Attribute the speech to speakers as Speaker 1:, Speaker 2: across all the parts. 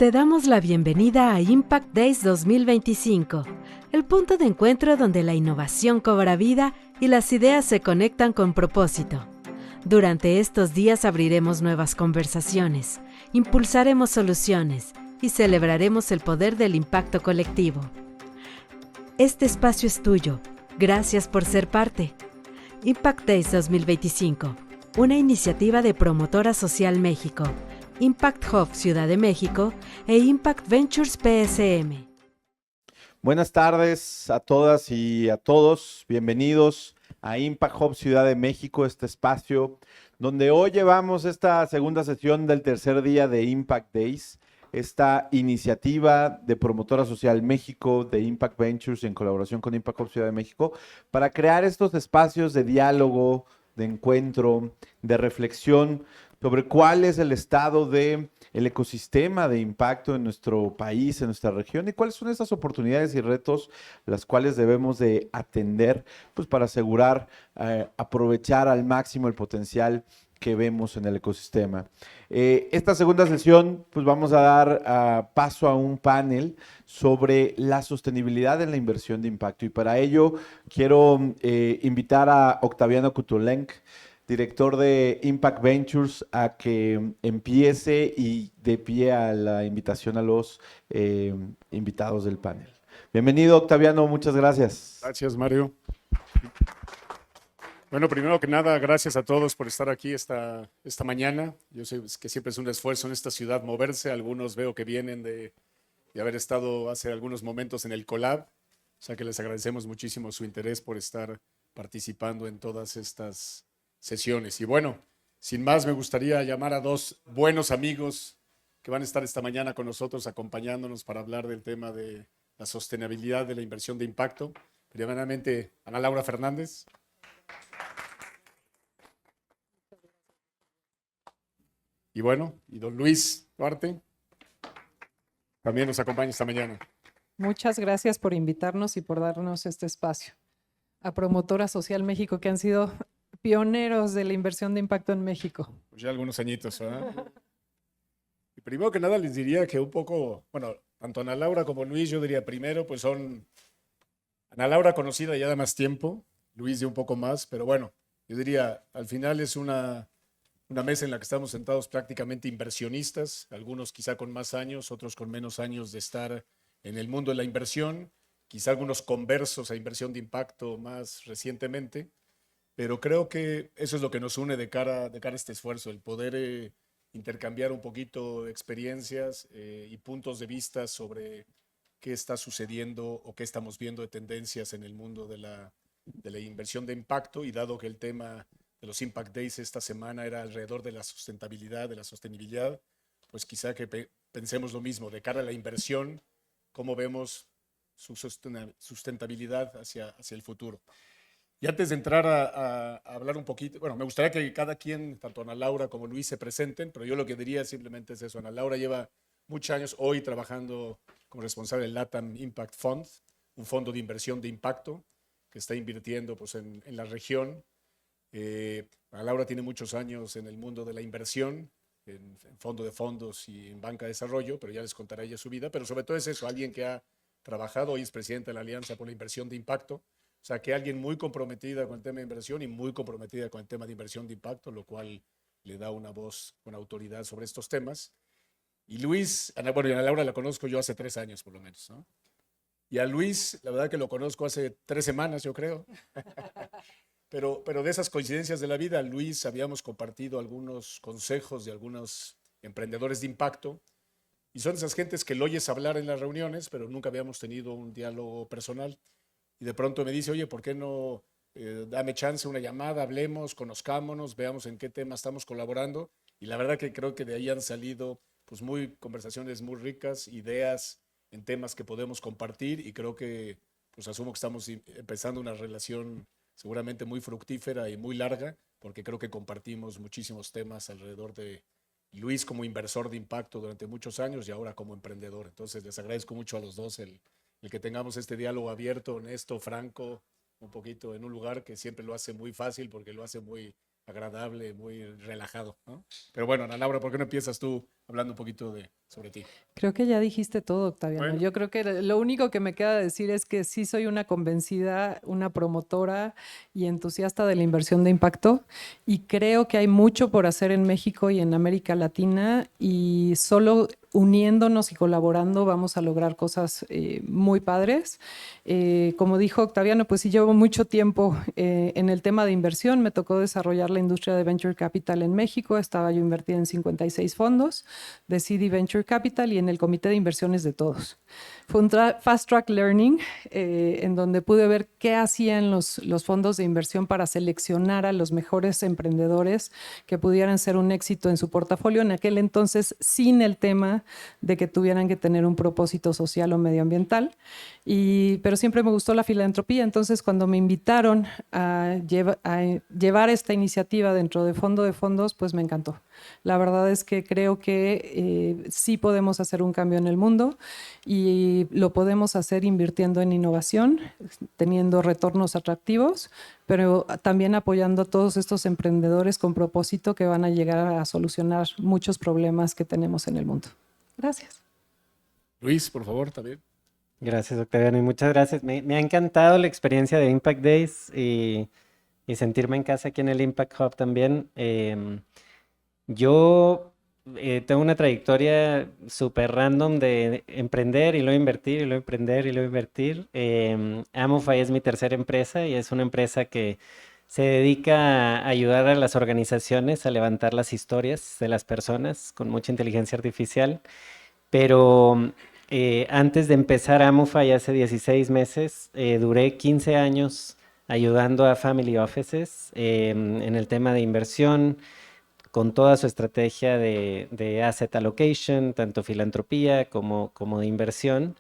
Speaker 1: Te damos la bienvenida a Impact Days 2025, el punto de encuentro donde la innovación cobra vida y las ideas se conectan con propósito. Durante estos días abriremos nuevas conversaciones, impulsaremos soluciones y celebraremos el poder del impacto colectivo. Este espacio es tuyo. Gracias por ser parte. Impact Days 2025, una iniciativa de Promotora Social México, Impact Hub Ciudad de México e Impact Ventures PSM.
Speaker 2: Buenas tardes a todas y a todos. Bienvenidos a Impact Hub Ciudad de México, este espacio donde hoy llevamos esta segunda sesión del tercer día de Impact Days, esta iniciativa de Promotora Social México, de Impact Ventures en colaboración con Impact Hub Ciudad de México, para crear estos espacios de diálogo, de encuentro, de reflexión sobre cuál es el estado del ecosistema de impacto en nuestro país, en nuestra región, y cuáles son esas oportunidades y retos las cuales debemos de atender, pues para asegurar aprovechar al máximo el potencial que vemos en el ecosistema. Esta segunda sesión, pues vamos a dar paso a un panel sobre la sostenibilidad en la inversión de impacto, y para ello quiero invitar a Octaviano Kutulenc, director de Impact Ventures, a que empiece y dé pie a la invitación a los invitados del panel. Bienvenido, Octaviano, muchas gracias.
Speaker 3: Gracias, Mario. Bueno, primero que nada, gracias a todos por estar aquí esta mañana. Yo sé que siempre es un esfuerzo en esta ciudad moverse. Algunos veo que vienen de haber estado hace algunos momentos en el Collab. O sea que les agradecemos muchísimo su interés por estar participando en todas estas sesiones. Y bueno, sin más, me gustaría llamar a dos buenos amigos que van a estar esta mañana con nosotros acompañándonos para hablar del tema de la sostenibilidad de la inversión de impacto. Primeramente, Ana Laura Fernández. Y bueno, y don Luis Duarte también nos acompaña esta mañana.
Speaker 4: Muchas gracias por invitarnos y por darnos este espacio. A Promotora Social México, que han sido pioneros de la inversión de impacto en México.
Speaker 3: Pues ya algunos añitos, ¿verdad? Y primero que nada les diría que un poco, bueno, tanto Ana Laura como Luis, yo diría primero, pues son Ana Laura conocida ya de más tiempo, Luis de un poco más, pero bueno, yo diría, al final es una mesa en la que estamos sentados prácticamente inversionistas, algunos quizá con más años, otros con menos años de estar en el mundo de la inversión, quizá algunos conversos a inversión de impacto más recientemente, pero creo que eso es lo que nos une de cara a este esfuerzo, el poder intercambiar un poquito experiencias y puntos de vista sobre qué está sucediendo o qué estamos viendo de tendencias en el mundo de la inversión de impacto, y dado que el tema de los Impact Days esta semana era alrededor de la sustentabilidad, pues quizá que pensemos lo mismo, de cara a la inversión, cómo vemos su sustentabilidad hacia el futuro. Y antes de entrar a hablar un poquito, bueno, me gustaría que cada quien, tanto Ana Laura como Luis, se presenten, pero yo lo que diría simplemente es eso. Ana Laura lleva muchos años hoy trabajando como responsable del LATAM Impact Fund, un fondo de inversión de impacto que está invirtiendo pues, en la región. Ana Laura tiene muchos años en el mundo de la inversión, en fondo de fondos y en banca de desarrollo, pero ya les contará ella su vida, pero sobre todo es eso, alguien que ha trabajado, hoy es presidente de la Alianza por la Inversión de Impacto, o sea que alguien muy comprometida con el tema de inversión y muy comprometida con el tema de inversión de impacto, lo cual le da una voz con autoridad sobre estos temas. Y Luis, bueno, y Ana Laura la conozco yo hace 3 años por lo menos, ¿no? Y a Luis, la verdad que lo conozco hace 3 semanas, yo creo. Pero de esas coincidencias de la vida, Luis, habíamos compartido algunos consejos de algunos emprendedores de impacto, y son esas gentes que lo oyes hablar en las reuniones, pero nunca habíamos tenido un diálogo personal. Y de pronto me dice, oye, ¿por qué no dame chance, una llamada, hablemos, conozcámonos, veamos en qué tema estamos colaborando? Y la verdad que creo que de ahí han salido pues conversaciones muy ricas, ideas en temas que podemos compartir, y creo que pues asumo que estamos empezando una relación seguramente muy fructífera y muy larga, porque creo que compartimos muchísimos temas alrededor de Luis como inversor de impacto durante muchos años y ahora como emprendedor. Entonces les agradezco mucho a los dos el que tengamos este diálogo abierto, honesto, franco, un poquito en un lugar que siempre lo hace muy fácil porque lo hace muy agradable, muy relajado, ¿no? Pero bueno, Ana Laura, ¿por qué no empiezas tú hablando un poquito sobre ti?
Speaker 4: Creo que ya dijiste todo, Octaviano.
Speaker 3: Bueno.
Speaker 4: Yo creo que lo único que me queda decir es que sí soy una convencida, una promotora y entusiasta de la inversión de impacto y creo que hay mucho por hacer en México y en América Latina y solo uniéndonos y colaborando vamos a lograr cosas muy padres. Como dijo Octaviano, pues sí llevo mucho tiempo en el tema de inversión. Me tocó desarrollar la industria de Venture Capital en México. Estaba yo invertida en 56 fondos de CD Venture Capital y en el comité de inversiones de todos. Fue un fast track learning en donde pude ver qué hacían los fondos de inversión para seleccionar a los mejores emprendedores que pudieran ser un éxito en su portafolio en aquel entonces sin el tema de que tuvieran que tener un propósito social o medioambiental. Pero siempre me gustó la filantropía, entonces cuando me invitaron a llevar esta iniciativa dentro de Fondo de Fondos, pues me encantó. La verdad es que creo que sí podemos hacer un cambio en el mundo y lo podemos hacer invirtiendo en innovación, teniendo retornos atractivos, pero también apoyando a todos estos emprendedores con propósito que van a llegar a solucionar muchos problemas que tenemos en el mundo. Gracias.
Speaker 3: Luis, por favor, también.
Speaker 5: Gracias, Octaviano, y muchas gracias. Me ha encantado la experiencia de Impact Days y sentirme en casa aquí en el Impact Hub también. Yo tengo una trayectoria súper random de emprender y luego invertir y luego emprender y luego invertir. Amofy es mi tercera empresa y es una empresa que se dedica a ayudar a las organizaciones a levantar las historias de las personas con mucha inteligencia artificial. Pero antes de empezar Amofy hace 16 meses, duré 15 años ayudando a family offices en el tema de inversión, con toda su estrategia de asset allocation, tanto filantropía como de inversión.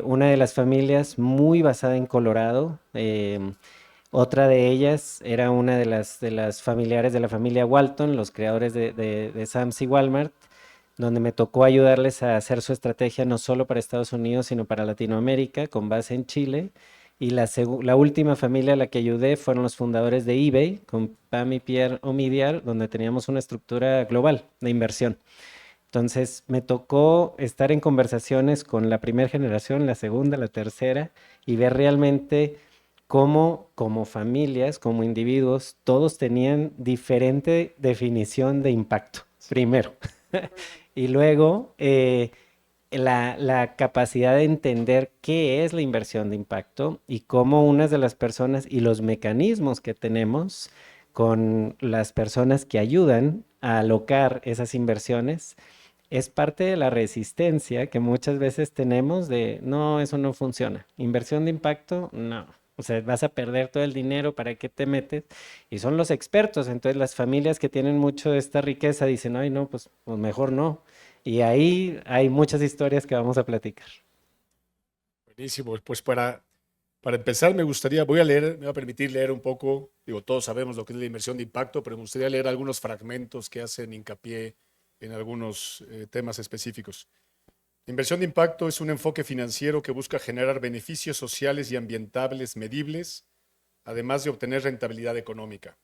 Speaker 5: Una de las familias muy basada en Colorado, otra de ellas era una de las familiares de la familia Walton, los creadores de Sam's y Walmart, donde me tocó ayudarles a hacer su estrategia no solo para Estados Unidos, sino para Latinoamérica, con base en Chile. Y la última familia a la que ayudé fueron los fundadores de eBay, con Pam y Pierre Omidyar, donde teníamos una estructura global de inversión. Entonces me tocó estar en conversaciones con la primera generación, la segunda, la tercera, y ver realmente cómo como familias, como individuos, todos tenían diferente definición de impacto, primero. Y luego la capacidad de entender qué es la inversión de impacto y cómo unas de las personas y los mecanismos que tenemos con las personas que ayudan a alocar esas inversiones es parte de la resistencia que muchas veces tenemos de, no, eso no funciona. Inversión de impacto, no. O sea, vas a perder todo el dinero, ¿para qué te metes? Y son los expertos, entonces las familias que tienen mucho de esta riqueza dicen, ay, no, pues mejor no. Y ahí hay muchas historias que vamos a platicar.
Speaker 3: Buenísimo. Pues para empezar me voy a permitir leer un poco, digo, todos sabemos lo que es la inversión de impacto, pero me gustaría leer algunos fragmentos que hacen hincapié en algunos temas específicos. La inversión de impacto es un enfoque financiero que busca generar beneficios sociales y ambientales medibles, además de obtener rentabilidad económica.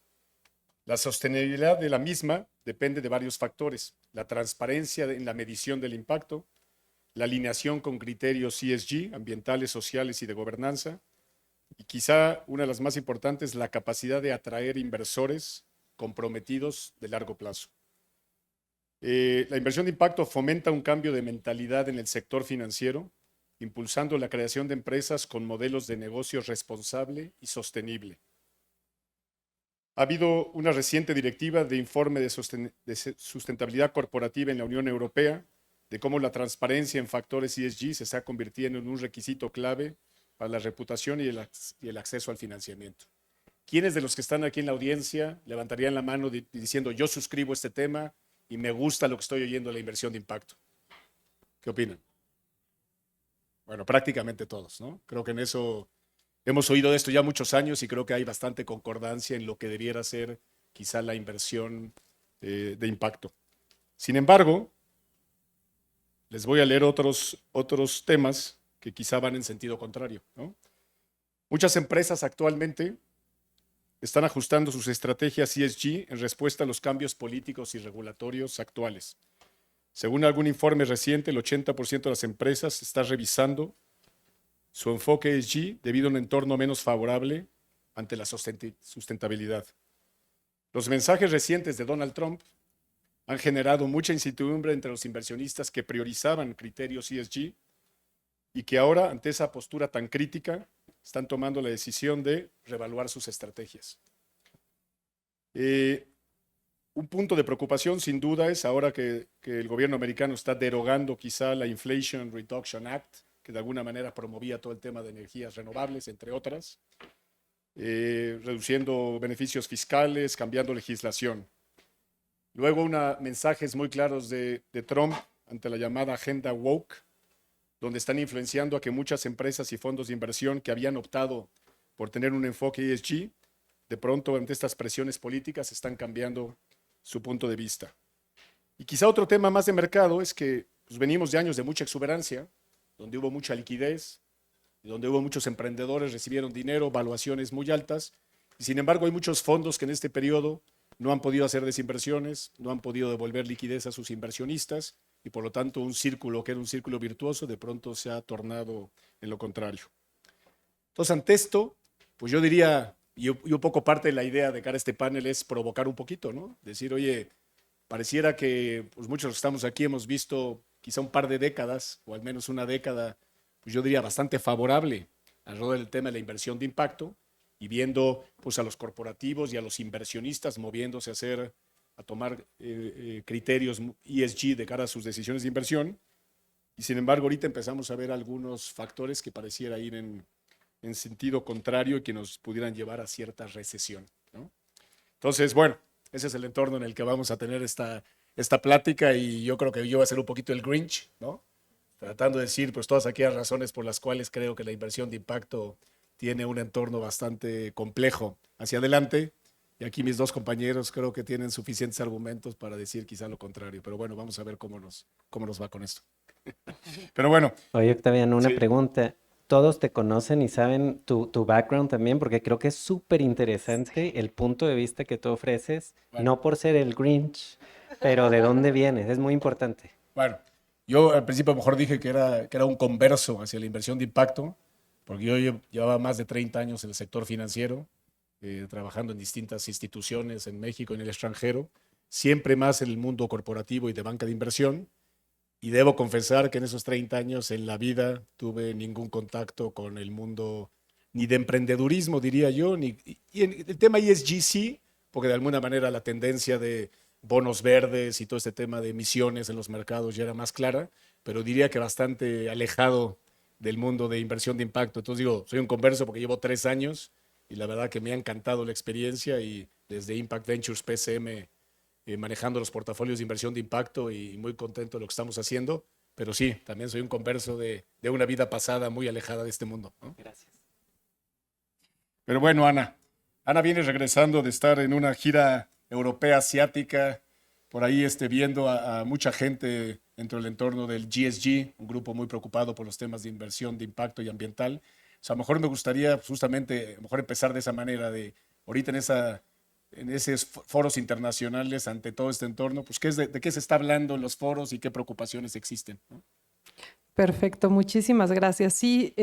Speaker 3: La sostenibilidad de la misma depende de varios factores: la transparencia en la medición del impacto, la alineación con criterios ESG, ambientales, sociales y de gobernanza, y quizá una de las más importantes, la capacidad de atraer inversores comprometidos de largo plazo. La inversión de impacto fomenta un cambio de mentalidad en el sector financiero, impulsando la creación de empresas con modelos de negocio responsable y sostenible. Ha habido una reciente directiva de informe de sustentabilidad corporativa en la Unión Europea, de cómo la transparencia en factores ESG se está convirtiendo en un requisito clave para la reputación y el acceso al financiamiento. ¿Quiénes de los que están aquí en la audiencia levantarían la mano diciendo yo suscribo este tema y me gusta lo que estoy oyendo de la inversión de impacto? ¿Qué opinan? Bueno, prácticamente todos, ¿no? Creo que en eso hemos oído de esto ya muchos años y creo que hay bastante concordancia en lo que debiera ser quizá la inversión de impacto. Sin embargo, les voy a leer otros temas que quizá van en sentido contrario, ¿no? Muchas empresas actualmente están ajustando sus estrategias ESG en respuesta a los cambios políticos y regulatorios actuales. Según algún informe reciente, el 80% de las empresas está revisando su enfoque ESG debido a un entorno menos favorable ante la sustentabilidad. Los mensajes recientes de Donald Trump han generado mucha incertidumbre entre los inversionistas que priorizaban criterios ESG y que ahora, ante esa postura tan crítica, están tomando la decisión de reevaluar sus estrategias. Un punto de preocupación, sin duda, es ahora que el gobierno americano está derogando quizá la Inflation Reduction Act, que de alguna manera promovía todo el tema de energías renovables, entre otras, reduciendo beneficios fiscales, cambiando legislación. Luego, mensajes muy claros de Trump ante la llamada agenda woke, donde están influenciando a que muchas empresas y fondos de inversión que habían optado por tener un enfoque ESG, de pronto ante estas presiones políticas están cambiando su punto de vista. Y quizá otro tema más de mercado es que pues, venimos de años de mucha exuberancia, donde hubo mucha liquidez, donde hubo muchos emprendedores, recibieron dinero, valuaciones muy altas, y sin embargo hay muchos fondos que en este periodo no han podido hacer desinversiones, no han podido devolver liquidez a sus inversionistas, y por lo tanto un círculo que era un círculo virtuoso de pronto se ha tornado en lo contrario. Entonces, ante esto, pues yo diría, y un poco parte de la idea de cara a este panel es provocar un poquito, ¿no? Decir, oye, pareciera que pues muchos que estamos aquí hemos visto quizá un par de décadas, o al menos una década, pues yo diría bastante favorable alrededor del tema de la inversión de impacto, y viendo pues a los corporativos y a los inversionistas moviéndose a tomar criterios ESG de cara a sus decisiones de inversión. Y sin embargo, ahorita empezamos a ver algunos factores que pareciera ir en sentido contrario y que nos pudieran llevar a cierta recesión, ¿no? Entonces, bueno, ese es el entorno en el que vamos a tener esta plática, y yo creo que yo voy a ser un poquito el Grinch, ¿no? Tratando de decir pues todas aquellas razones por las cuales creo que la inversión de impacto tiene un entorno bastante complejo hacia adelante. Y aquí mis dos compañeros creo que tienen suficientes argumentos para decir quizá lo contrario. Pero bueno, vamos a ver cómo nos va con esto. Pero bueno.
Speaker 5: Oye, Octaviano, una
Speaker 3: Sí.
Speaker 5: pregunta. ¿Todos te conocen y saben tu background también? Porque creo que es súper interesante el punto de vista que tú ofreces,
Speaker 3: Bueno.
Speaker 5: no por ser el Grinch, pero de dónde vienes. Es muy importante.
Speaker 3: Bueno, yo al principio a lo mejor dije que era un converso hacia la inversión de impacto, porque yo llevaba más de 30 años en el sector financiero, trabajando en distintas instituciones en México y en el extranjero, siempre más en el mundo corporativo y de banca de inversión. Y debo confesar que en esos 30 años en la vida tuve ningún contacto con el mundo ni de emprendedurismo, diría yo, y en el tema ESG sí, porque de alguna manera la tendencia de bonos verdes y todo este tema de emisiones en los mercados ya era más clara, pero diría que bastante alejado del mundo de inversión de impacto. Entonces digo, soy un converso porque llevo 3 años y la verdad que me ha encantado la experiencia, y desde Impact Ventures PCM manejando los portafolios de inversión de impacto, y muy contento de lo que estamos haciendo, pero sí, también soy un converso de una vida pasada muy alejada de este mundo, ¿no?
Speaker 5: Gracias.
Speaker 3: Pero bueno, Ana viene regresando de estar en una gira europea asiática, por ahí viendo a mucha gente dentro del entorno del GSG, un grupo muy preocupado por los temas de inversión de impacto y ambiental. O sea, a lo mejor me gustaría justamente a lo mejor empezar de esa manera, de ahorita en esos foros internacionales, ante todo este entorno, pues de qué se está hablando en los foros y qué preocupaciones existen, ¿no?
Speaker 4: Perfecto, muchísimas gracias. Sí,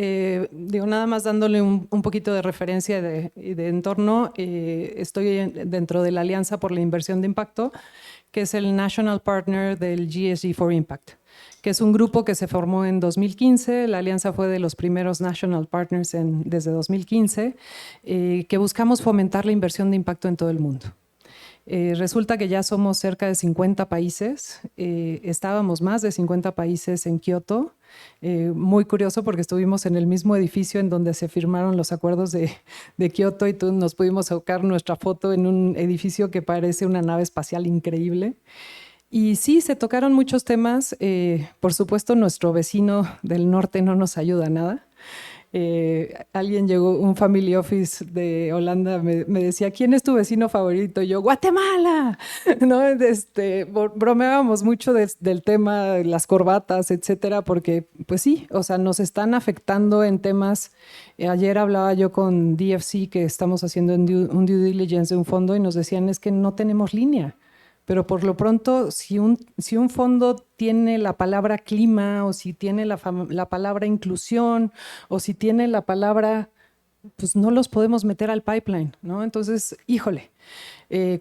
Speaker 4: digo, nada más dándole un poquito de referencia y de entorno, estoy dentro de la Alianza por la Inversión de Impacto, que es el National Partner del GSG for Impact, que es un grupo que se formó en 2015. La alianza fue de los primeros National Partners desde 2015, que buscamos fomentar la inversión de impacto en todo el mundo. Resulta que ya somos cerca de 50 países, estábamos más de 50 países en Kioto. Muy curioso porque estuvimos en el mismo edificio en donde se firmaron los acuerdos de Kioto, y nos pudimos sacar nuestra foto en un edificio que parece una nave espacial increíble. Y sí, se tocaron muchos temas. Por supuesto, nuestro vecino del norte no nos ayuda nada. Alguien llegó, un family office de Holanda, me decía, ¿quién es tu vecino favorito? Y yo, ¡Guatemala! ¿No? Bromeábamos mucho del tema, las corbatas, etcétera, porque pues sí, o sea, nos están afectando en temas. Ayer hablaba yo con DFC, que estamos haciendo un due diligence de un fondo, y nos decían, es que no tenemos línea. Pero por lo pronto, si un fondo tiene la palabra clima, o si tiene la palabra inclusión, o si tiene la palabra, pues no los podemos meter al pipeline, ¿no? Entonces, híjole,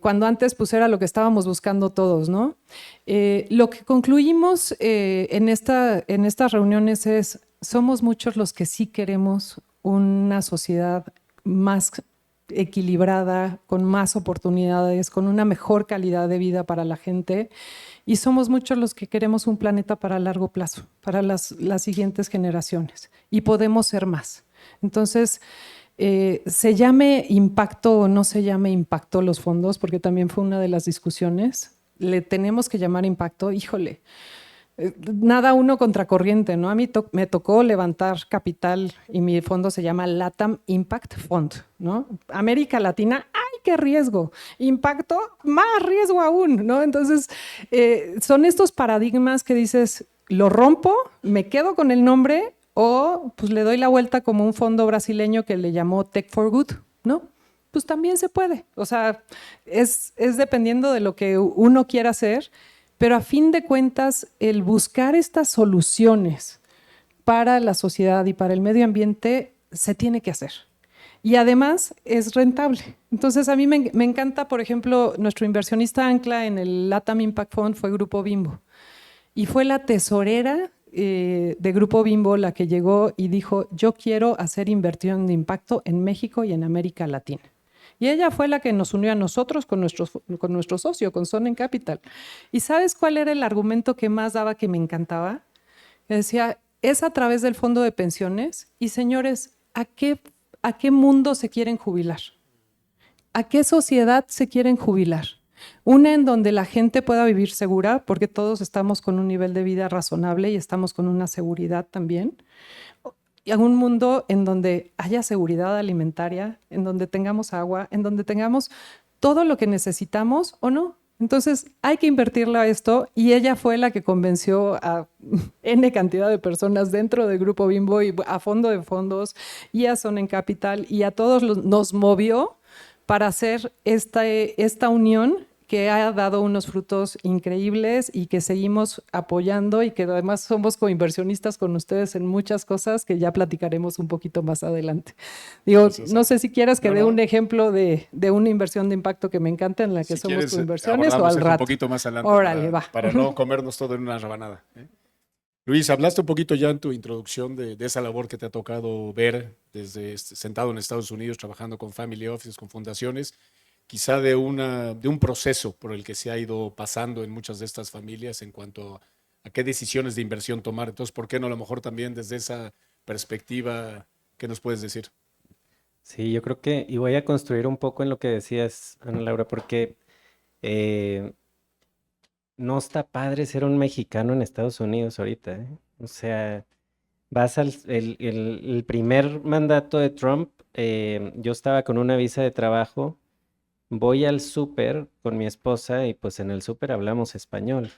Speaker 4: cuando antes pues era lo que estábamos buscando todos, ¿no? Lo que concluimos en estas reuniones es, somos muchos los que sí queremos una sociedad más equilibrada, con más oportunidades, con una mejor calidad de vida para la gente, y somos muchos los que queremos un planeta para largo plazo, para las siguientes generaciones, y podemos ser más. Entonces, se llame impacto o no se llame impacto los fondos, porque también fue una de las discusiones, le tenemos que llamar impacto, híjole. Nada uno contracorriente, ¿no? A mí me tocó levantar capital y mi fondo se llama LATAM Impact Fund, ¿no? América Latina, ¡ay, qué riesgo! Impacto, más riesgo aún, ¿no? Entonces, son estos paradigmas que dices, lo rompo, me quedo con el nombre o pues le doy la vuelta como un fondo brasileño que le llamó Tech for Good, ¿no? Pues también se puede. O sea, es dependiendo de lo que uno quiera hacer. Pero a fin de cuentas, el buscar estas soluciones para la sociedad y para el medio ambiente se tiene que hacer. Y además es rentable. Entonces a mí me encanta, por ejemplo, nuestro inversionista ancla en el LATAM Impact Fund fue Grupo Bimbo. Y fue la tesorera de Grupo Bimbo la que llegó y dijo, yo quiero hacer inversión de impacto en México y en América Latina. Y ella fue la que nos unió a nosotros con nuestro socio, con Sonnen Capital. ¿Y sabes cuál era el argumento que más daba, que me encantaba? Que decía, es a través del fondo de pensiones. Y señores, ¿a qué mundo se quieren jubilar? ¿A qué sociedad se quieren jubilar? Una en donde la gente pueda vivir segura, porque todos estamos con un nivel de vida razonable y estamos con una seguridad también. Y a un mundo en donde haya seguridad alimentaria, en donde tengamos agua, en donde tengamos todo lo que necesitamos o no. Entonces hay que invertirle a esto, y ella fue la que convenció a N cantidad de personas dentro del Grupo Bimbo y a fondo de fondos y a Sonnen Capital, y a todos nos movió para hacer esta unión que ha dado unos frutos increíbles y que seguimos apoyando, y que además somos coinversionistas con ustedes en muchas cosas que ya platicaremos un poquito más adelante. Digo, no sé si quieras que dé un ejemplo de una inversión de impacto que me encanta, en la que somos coinversiones, o al rato.
Speaker 3: Un poquito más adelante.
Speaker 4: Órale, va.
Speaker 3: Para no comernos todo en una rebanada. Luis, hablaste un poquito ya en tu introducción de esa labor que te ha tocado ver desde sentado en Estados Unidos, trabajando con family offices, con fundaciones, quizá de un proceso por el que se ha ido pasando en muchas de estas familias en cuanto a qué decisiones de inversión tomar. Entonces, ¿por qué no a lo mejor también desde esa perspectiva, qué nos puedes decir?
Speaker 5: Sí, yo creo que, y voy a construir un poco en lo que decías, Ana Laura, porque no está padre ser un mexicano en Estados Unidos ahorita, ¿eh? O sea, vas el primer mandato de Trump, yo estaba con una visa de trabajo, voy al súper con mi esposa y pues en el súper hablamos español.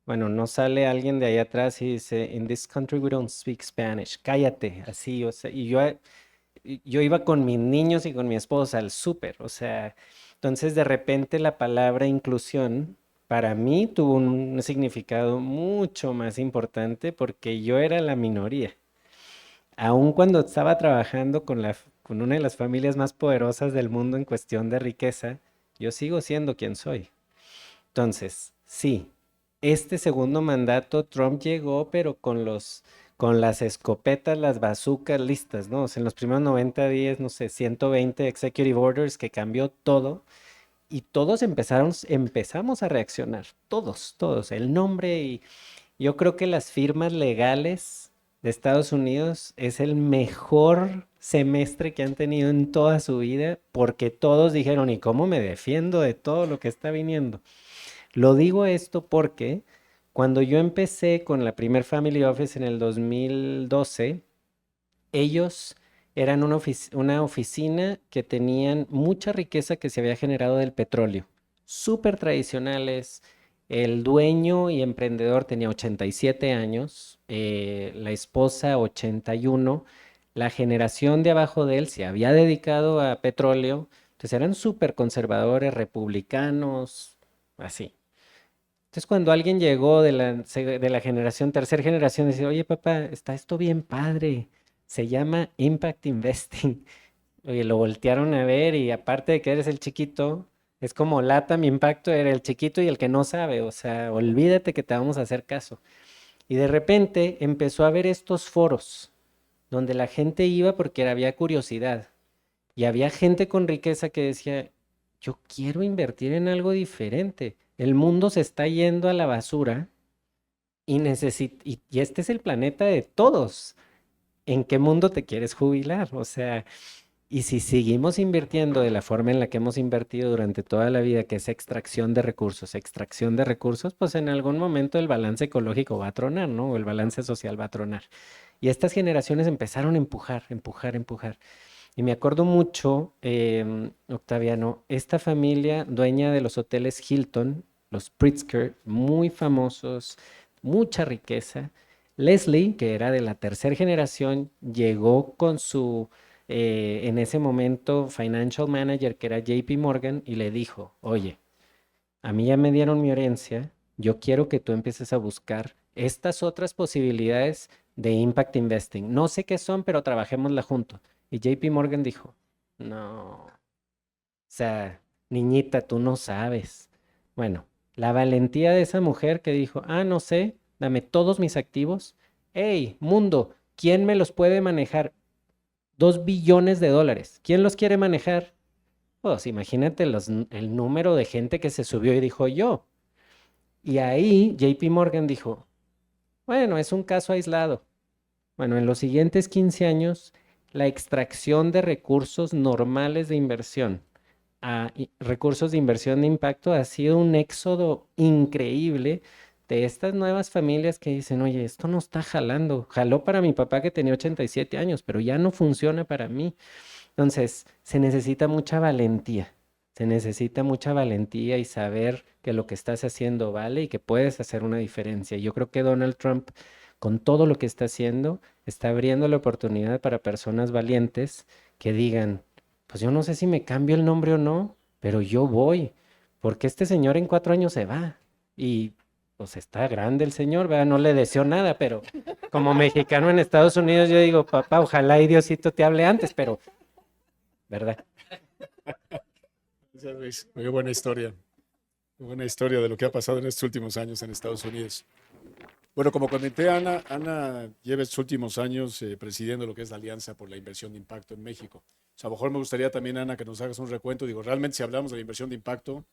Speaker 5: Bueno, no sale alguien de ahí atrás y dice, in this country we don't speak Spanish, cállate, así, o sea, y yo iba con mis niños y con mi esposa al súper, o sea, entonces de repente la palabra inclusión para mí tuvo un significado mucho más importante porque yo era la minoría. Aun cuando estaba trabajando con una de las familias más poderosas del mundo en cuestión de riqueza, yo sigo siendo quien soy. Entonces, sí, este segundo mandato Trump llegó, pero con las escopetas, las bazucas listas, ¿no? O sea, en los primeros 90 días, no sé, 120 executive orders que cambió todo, y todos empezamos a reaccionar, todos, el nombre, y yo creo que las firmas legales de Estados Unidos es el mejor semestre que han tenido en toda su vida, porque todos dijeron, ¿y cómo me defiendo de todo lo que está viniendo? Lo digo esto porque cuando yo empecé con la primer Family Office en el 2012, Ellos eran una oficina que tenían mucha riqueza que se había generado del petróleo, súper tradicionales. El dueño y emprendedor tenía 87 años, la esposa 81. La generación de abajo de él se había dedicado a petróleo, entonces eran súper conservadores, republicanos, así. Entonces cuando alguien llegó de la generación, tercera generación, decía, oye papá, está esto bien padre, se llama Impact Investing. Oye, lo voltearon a ver y aparte de que eres el chiquito, es como mi Impacto era el chiquito y el que no sabe, o sea, olvídate que te vamos a hacer caso. Y de repente empezó a haber estos foros donde la gente iba porque había curiosidad y había gente con riqueza que decía, yo quiero invertir en algo diferente. El mundo se está yendo a la basura y este es el planeta de todos. ¿En qué mundo te quieres jubilar? O sea, y si seguimos invirtiendo de la forma en la que hemos invertido durante toda la vida, que es extracción de recursos, pues en algún momento el balance ecológico va a tronar, ¿no? O el balance social va a tronar. Y estas generaciones empezaron a empujar, empujar, empujar. Y me acuerdo mucho, Octaviano, esta familia dueña de los hoteles Hilton, los Pritzker, muy famosos, mucha riqueza. Leslie, que era de la tercera generación, llegó con su, en ese momento, financial manager, que era JP Morgan, y le dijo, oye, a mí ya me dieron mi herencia, yo quiero que tú empieces a buscar estas otras posibilidades de impact investing. No sé qué son, pero trabajémosla juntos. Y JP Morgan dijo, no, o sea, niñita, tú no sabes. Bueno, la valentía de esa mujer que dijo, no sé, dame todos mis activos. Hey, mundo, ¿quién me los puede manejar? 2 billones de dólares. ¿Quién los quiere manejar? Pues imagínate el número de gente que se subió y dijo yo. Y ahí JP Morgan dijo, bueno, es un caso aislado. Bueno, en los siguientes 15 años, la extracción de recursos normales de inversión a recursos de inversión de impacto ha sido un éxodo increíble de estas nuevas familias que dicen, oye, esto no está jalando. Jaló para mi papá que tenía 87 años, pero ya no funciona para mí. Entonces, se necesita mucha valentía. Se necesita mucha valentía y saber que lo que estás haciendo vale y que puedes hacer una diferencia. Yo creo que Donald Trump, con todo lo que está haciendo, está abriendo la oportunidad para personas valientes que digan, pues yo no sé si me cambio el nombre o no, pero yo voy, porque este señor en 4 años se va. Y pues está grande el señor, ¿verdad? No le deseo nada, pero como mexicano en Estados Unidos yo digo, papá, ojalá y Diosito te hable antes, pero, ¿verdad?
Speaker 3: Gracias, Luis. Muy buena historia. Muy buena historia de lo que ha pasado en estos últimos años en Estados Unidos. Bueno, como comenté, Ana lleva estos últimos años presidiendo lo que es la Alianza por la Inversión de Impacto en México. O sea, a lo mejor me gustaría también, Ana, que nos hagas un recuento. Digo, realmente si hablamos de la inversión de impacto,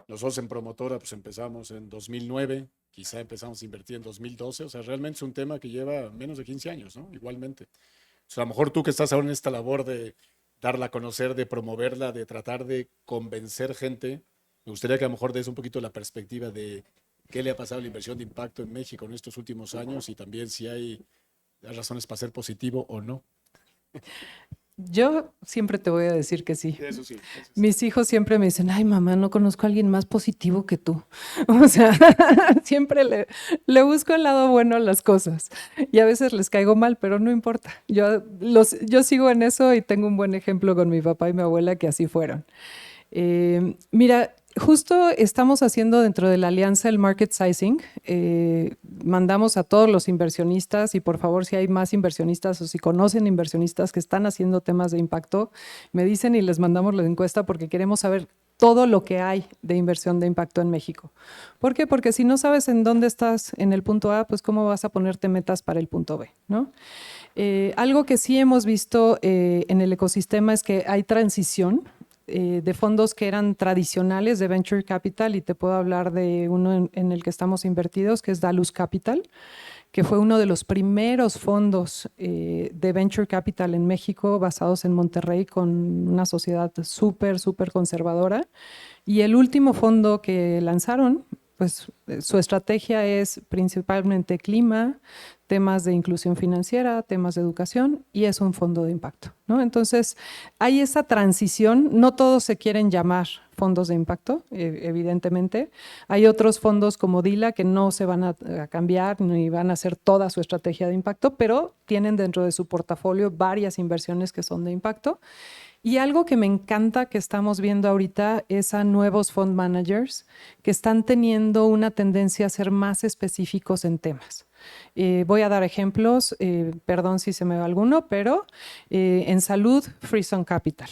Speaker 3: nosotros en Promotora pues empezamos en 2009, quizá empezamos a invertir en 2012. O sea, realmente es un tema que lleva menos de 15 años, ¿no? Igualmente. O sea, a lo mejor tú que estás ahora en esta labor de darla a conocer, de promoverla, de tratar de convencer gente, me gustaría que a lo mejor des un poquito la perspectiva de qué le ha pasado a la inversión de impacto en México en estos últimos años y también si hay razones para ser positivo o no.
Speaker 4: Yo siempre te voy a decir que sí.
Speaker 3: Eso sí.
Speaker 4: Mis hijos siempre me dicen, ay mamá, no conozco a alguien más positivo que tú. O sea, siempre le busco el lado bueno a las cosas. Y a veces les caigo mal, pero no importa. Yo sigo en eso y tengo un buen ejemplo con mi papá y mi abuela que así fueron. Mira, justo estamos haciendo dentro de la alianza el market sizing. Mandamos a todos los inversionistas y por favor si hay más inversionistas o si conocen inversionistas que están haciendo temas de impacto, me dicen y les mandamos la encuesta porque queremos saber todo lo que hay de inversión de impacto en México. ¿Por qué? Porque si no sabes en dónde estás en el punto A, pues cómo vas a ponerte metas para el punto B, ¿no? Algo que sí hemos visto en el ecosistema es que hay transición de fondos que eran tradicionales de Venture Capital y te puedo hablar de uno en el que estamos invertidos, que es Dalus Capital, que fue uno de los primeros fondos de Venture Capital en México basados en Monterrey con una sociedad súper conservadora. Y el último fondo que lanzaron pues su estrategia es principalmente clima, temas de inclusión financiera, temas de educación, y es un fondo de impacto, ¿no? Entonces, hay esa transición. No todos se quieren llamar fondos de impacto, evidentemente. Hay otros fondos como DILA que no se van a cambiar ni van a hacer toda su estrategia de impacto, pero tienen dentro de su portafolio varias inversiones que son de impacto. Y algo que me encanta que estamos viendo ahorita es a nuevos fund managers que están teniendo una tendencia a ser más específicos en temas. Voy a dar ejemplos, perdón si se me va alguno, pero en salud, Freeson Capital,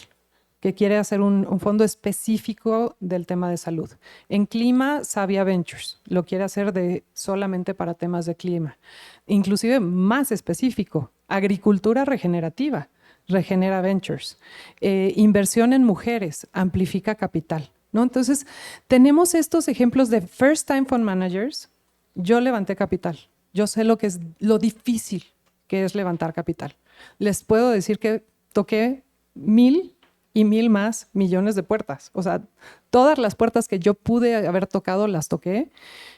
Speaker 4: que quiere hacer un fondo específico del tema de salud. En clima, Savia Ventures, lo quiere hacer solamente para temas de clima. Inclusive más específico, agricultura regenerativa, Regenera Ventures. Inversión en mujeres, Amplifica Capital, ¿no? Entonces, tenemos estos ejemplos de first time fund managers. Yo levanté capital. Yo sé lo que es lo difícil que es levantar capital. Les puedo decir que toqué 1,000 y 1,000 más millones de puertas. O sea, todas las puertas que yo pude haber tocado las toqué.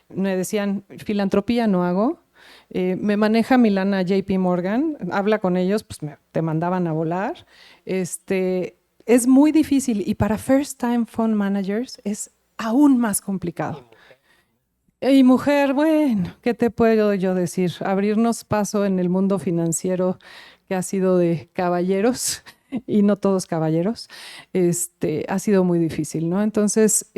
Speaker 4: Me decían, filantropía no hago. Me maneja mi lana JP Morgan, habla con ellos, pues te mandaban a volar. Es muy difícil, y para first time fund managers es aún más complicado. Y mujer, bueno, ¿qué te puedo yo decir? Abrirnos paso en el mundo financiero que ha sido de caballeros y no todos caballeros, ha sido muy difícil, ¿no? Entonces,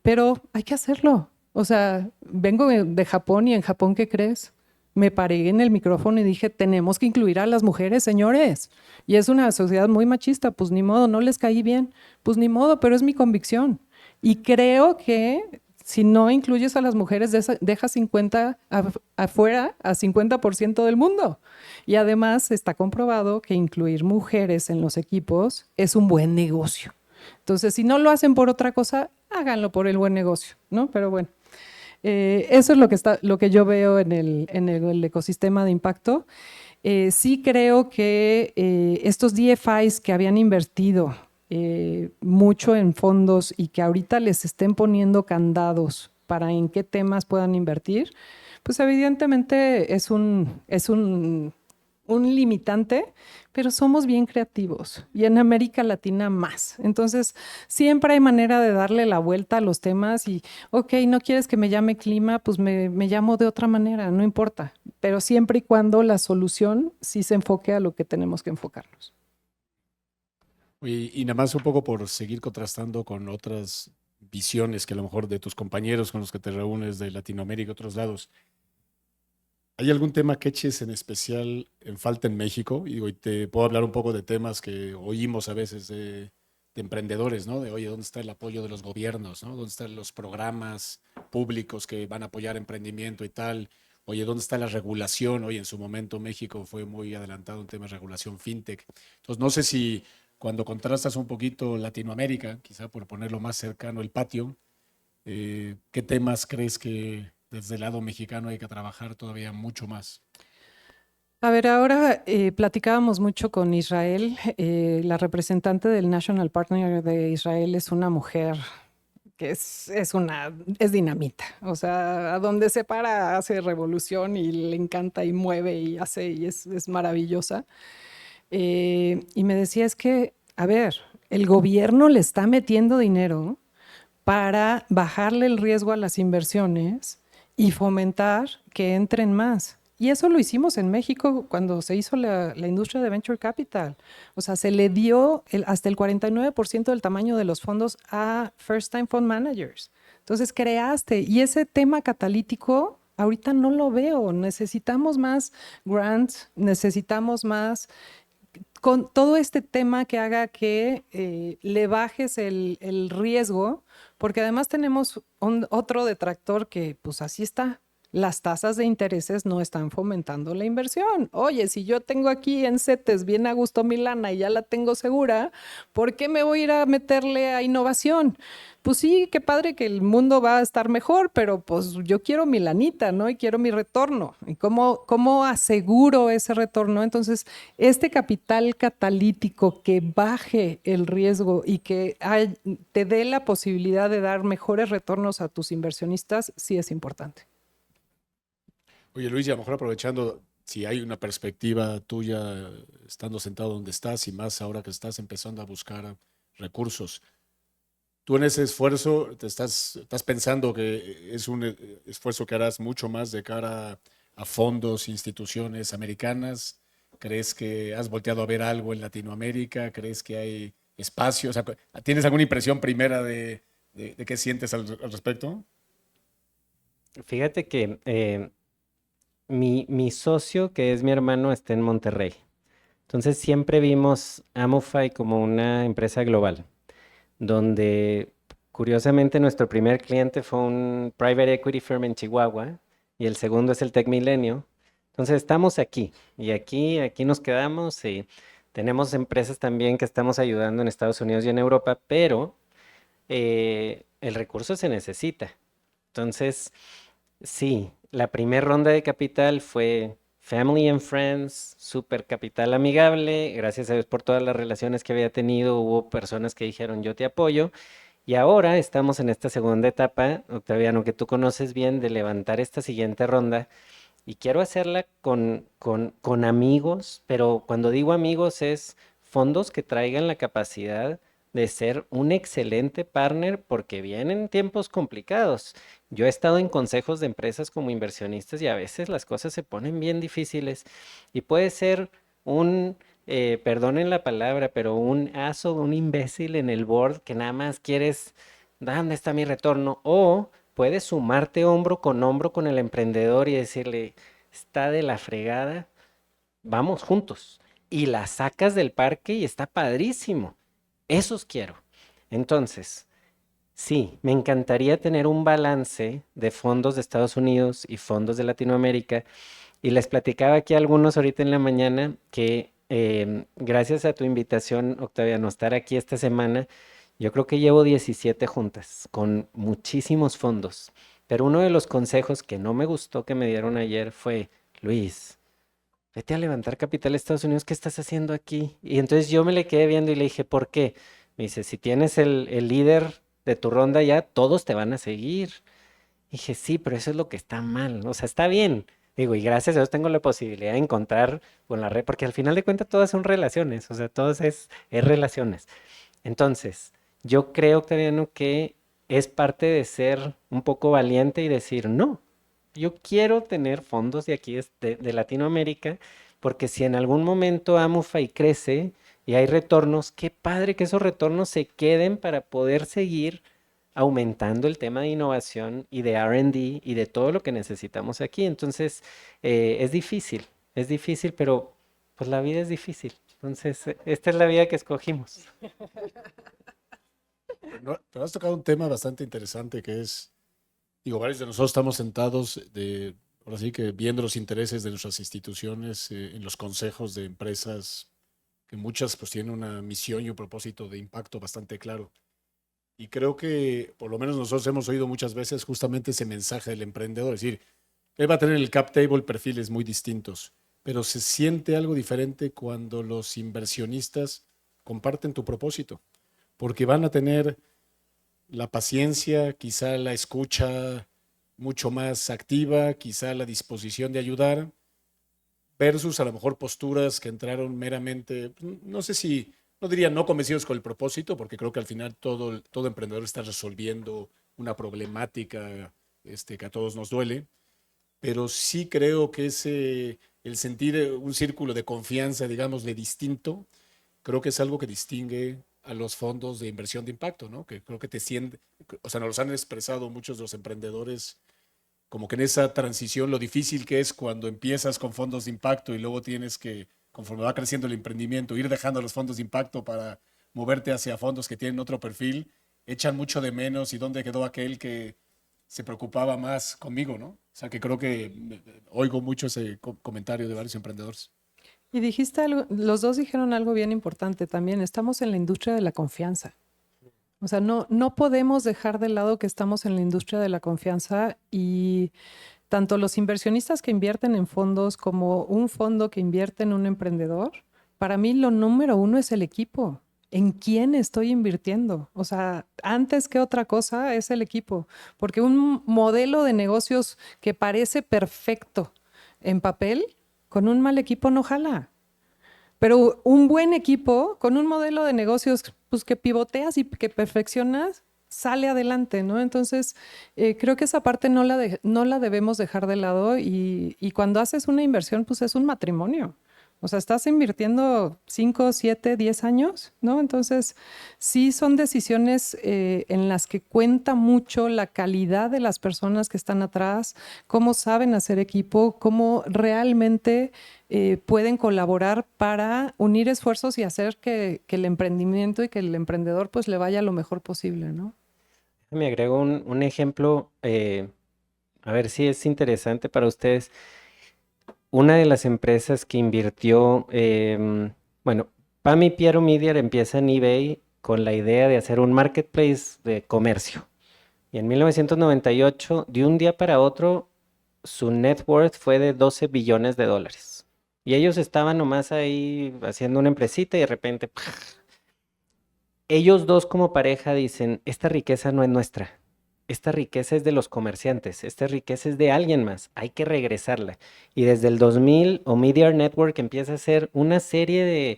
Speaker 4: pero hay que hacerlo. O sea, vengo de Japón, y en Japón, ¿qué crees? Me paré en el micrófono y dije, tenemos que incluir a las mujeres, señores. Y es una sociedad muy machista, pues ni modo, no les caí bien, pues ni modo, pero es mi convicción. Y creo que si no incluyes a las mujeres, dejas 50 afuera a 50% del mundo. Y además está comprobado que incluir mujeres en los equipos es un buen negocio. Entonces, si no lo hacen por otra cosa, háganlo por el buen negocio, ¿no? Pero bueno. Eso es lo que yo veo en el ecosistema de impacto. Sí creo que estos DFIs que habían invertido mucho en fondos y que ahorita les estén poniendo candados para en qué temas puedan invertir, pues evidentemente es un limitante, pero somos bien creativos, y en América Latina más. Entonces, siempre hay manera de darle la vuelta a los temas y, ok, no quieres que me llame clima, pues me llamo de otra manera, no importa, pero siempre y cuando la solución sí se enfoque a lo que tenemos que enfocarnos.
Speaker 3: Y nada más un poco por seguir contrastando con otras visiones que a lo mejor de tus compañeros con los que te reúnes de Latinoamérica y otros lados. ¿Hay algún tema que eches en especial en falta en México? Y te puedo hablar un poco de temas que oímos a veces de emprendedores, ¿no? De, oye, ¿dónde está el apoyo de los gobiernos, ¿no? ¿Dónde están los programas públicos que van a apoyar emprendimiento y tal? Oye, ¿dónde está la regulación? Oye, en su momento México fue muy adelantado en temas de regulación fintech. Entonces, no sé si cuando contrastas un poquito Latinoamérica, quizá por ponerlo más cercano el patio, ¿qué temas crees que desde el lado mexicano hay que trabajar todavía mucho más?
Speaker 4: A ver, ahora platicábamos mucho con Israel. La representante del National Partner de Israel es una mujer que es dinamita. O sea, a donde se para hace revolución y le encanta y mueve y hace, y es maravillosa. Y me decía, es que, a ver, el gobierno le está metiendo dinero para bajarle el riesgo a las inversiones y fomentar que entren más. Y eso lo hicimos en México cuando se hizo la industria de Venture Capital. O sea, se le dio hasta el 49% del tamaño de los fondos a First Time Fund Managers. Entonces creaste, y ese tema catalítico ahorita no lo veo. Necesitamos más grants, necesitamos más, con todo este tema que haga que le bajes el riesgo, porque además tenemos otro detractor que pues así está. las tasas de intereses no están fomentando la inversión. Oye, si yo tengo aquí en CETES bien a gusto mi lana y ya la tengo segura, ¿por qué me voy a ir a meterle a innovación? Pues sí, qué padre que el mundo va a estar mejor, pero pues yo quiero mi lanita, ¿no? Y quiero mi retorno. ¿Y cómo aseguro ese retorno? Entonces, este capital catalítico que baje el riesgo y que te dé la posibilidad de dar mejores retornos a tus inversionistas, sí es importante.
Speaker 3: Oye, Luis, y a lo mejor aprovechando, si hay una perspectiva tuya estando sentado donde estás y más ahora que estás empezando a buscar recursos, tú en ese esfuerzo estás pensando que es un esfuerzo que harás mucho más de cara a fondos, instituciones americanas. ¿Crees que has volteado a ver algo en Latinoamérica? ¿Crees que hay espacio? O sea, ¿tienes alguna impresión primera de qué sientes al respecto?
Speaker 5: Fíjate que mi socio, que es mi hermano, está en Monterrey. Entonces siempre vimos Amofy como una empresa global, donde curiosamente nuestro primer cliente fue un private equity firm en Chihuahua y el segundo es el Tech Milenio. Entonces estamos aquí y aquí nos quedamos y tenemos empresas también que estamos ayudando en Estados Unidos y en Europa, pero el recurso se necesita. Entonces, sí, la primera ronda de capital fue Family and Friends, super capital amigable. Gracias a Dios por todas las relaciones que había tenido. Hubo personas que dijeron, yo te apoyo. Y ahora estamos en esta segunda etapa, Octaviano, que tú conoces bien, de levantar esta siguiente ronda. Y quiero hacerla con amigos, pero cuando digo amigos es fondos que traigan la capacidad de ser un excelente partner porque vienen tiempos complicados. Yo he estado en consejos de empresas como inversionistas y a veces las cosas se ponen bien difíciles y puede ser perdonen la palabra, pero un aso, un imbécil en el board que nada más quieres, ¿dónde está mi retorno? O puedes sumarte hombro con el emprendedor y decirle, está de la fregada, vamos juntos. Y la sacas del parque y está padrísimo. Esos quiero. Entonces, sí, me encantaría tener un balance de fondos de Estados Unidos y fondos de Latinoamérica. Y les platicaba aquí a algunos ahorita en la mañana que gracias a tu invitación, Octaviano, estar aquí esta semana, yo creo que llevo 17 juntas con muchísimos fondos. Pero uno de los consejos que no me gustó que me dieron ayer fue, Luis, vete a levantar capital de Estados Unidos, ¿qué estás haciendo aquí? Y entonces yo me le quedé viendo y le dije, ¿por qué? Me dice, si tienes el líder de tu ronda ya, todos te van a seguir. Dije, sí, pero eso es lo que está mal. O sea, está bien. Digo, y gracias a Dios tengo la posibilidad de encontrar con la red, porque al final de cuentas todas son relaciones, o sea, todas es relaciones. Entonces, yo creo, Octaviano, que es parte de ser un poco valiente y decir, no, yo quiero tener fondos de aquí, de Latinoamérica, porque si en algún momento Amufay crece y hay retornos, qué padre que esos retornos se queden para poder seguir aumentando el tema de innovación y de R&D y de todo lo que necesitamos aquí. Entonces, es difícil, pero pues la vida es difícil. Entonces, esta es la vida que escogimos.
Speaker 3: Pero has tocado un tema bastante interesante que es, digo, varios de nosotros estamos sentados ahora sí que viendo los intereses de nuestras instituciones en los consejos de empresas que muchas pues tienen una misión y un propósito de impacto bastante claro. Y creo que por lo menos nosotros hemos oído muchas veces justamente ese mensaje del emprendedor, es decir, él va a tener en el cap table perfiles muy distintos, pero se siente algo diferente cuando los inversionistas comparten tu propósito, porque van a tener la paciencia, quizá la escucha mucho más activa, quizá la disposición de ayudar, versus a lo mejor posturas que entraron meramente, no sé si, no diría no convencidos con el propósito, porque creo que al final todo emprendedor está resolviendo una problemática que a todos nos duele, pero sí creo que el sentir un círculo de confianza, digamos, de distinto, creo que es algo que distingue a los fondos de inversión de impacto, ¿no? Que creo que te sienten, o sea, nos los han expresado muchos de los emprendedores, como que en esa transición, lo difícil que es cuando empiezas con fondos de impacto y luego tienes que, conforme va creciendo el emprendimiento, ir dejando los fondos de impacto para moverte hacia fondos que tienen otro perfil, echan mucho de menos y dónde quedó aquel que se preocupaba más conmigo, ¿no? O sea, que creo que oigo mucho ese comentario de varios emprendedores.
Speaker 4: Y dijiste algo, los dos dijeron algo bien importante también, estamos en la industria de la confianza. O sea, no podemos dejar de lado que estamos en la industria de la confianza y tanto los inversionistas que invierten en fondos como un fondo que invierte en un emprendedor, para mí lo número uno es el equipo. ¿En quién estoy invirtiendo? O sea, antes que otra cosa es el equipo, porque un modelo de negocios que parece perfecto en papel, con un mal equipo no jala. Pero un buen equipo con un modelo de negocios pues, que pivoteas y que perfeccionas, sale adelante, ¿no? Entonces, creo que esa parte no la debemos dejar de lado y cuando haces una inversión, pues es un matrimonio. O sea, estás invirtiendo 5, 7, 10 años, ¿no? Entonces, sí son decisiones en las que cuenta mucho la calidad de las personas que están atrás, cómo saben hacer equipo, cómo realmente pueden colaborar para unir esfuerzos y hacer que el emprendimiento y que el emprendedor pues le vaya lo mejor posible, ¿no?
Speaker 5: Me agrego un ejemplo, a ver si es interesante para ustedes. Una de las empresas que invirtió, bueno, Pami Piero Media empieza en eBay con la idea de hacer un marketplace de comercio. Y en 1998, de un día para otro, su net worth fue de 12 billones de dólares. Y ellos estaban nomás ahí haciendo una empresita y de repente, ¡pah! Ellos dos como pareja dicen, esta riqueza no es nuestra, esta riqueza es de los comerciantes, esta riqueza es de alguien más, hay que regresarla. Y desde el 2000, Omidyar Network empieza a hacer una serie de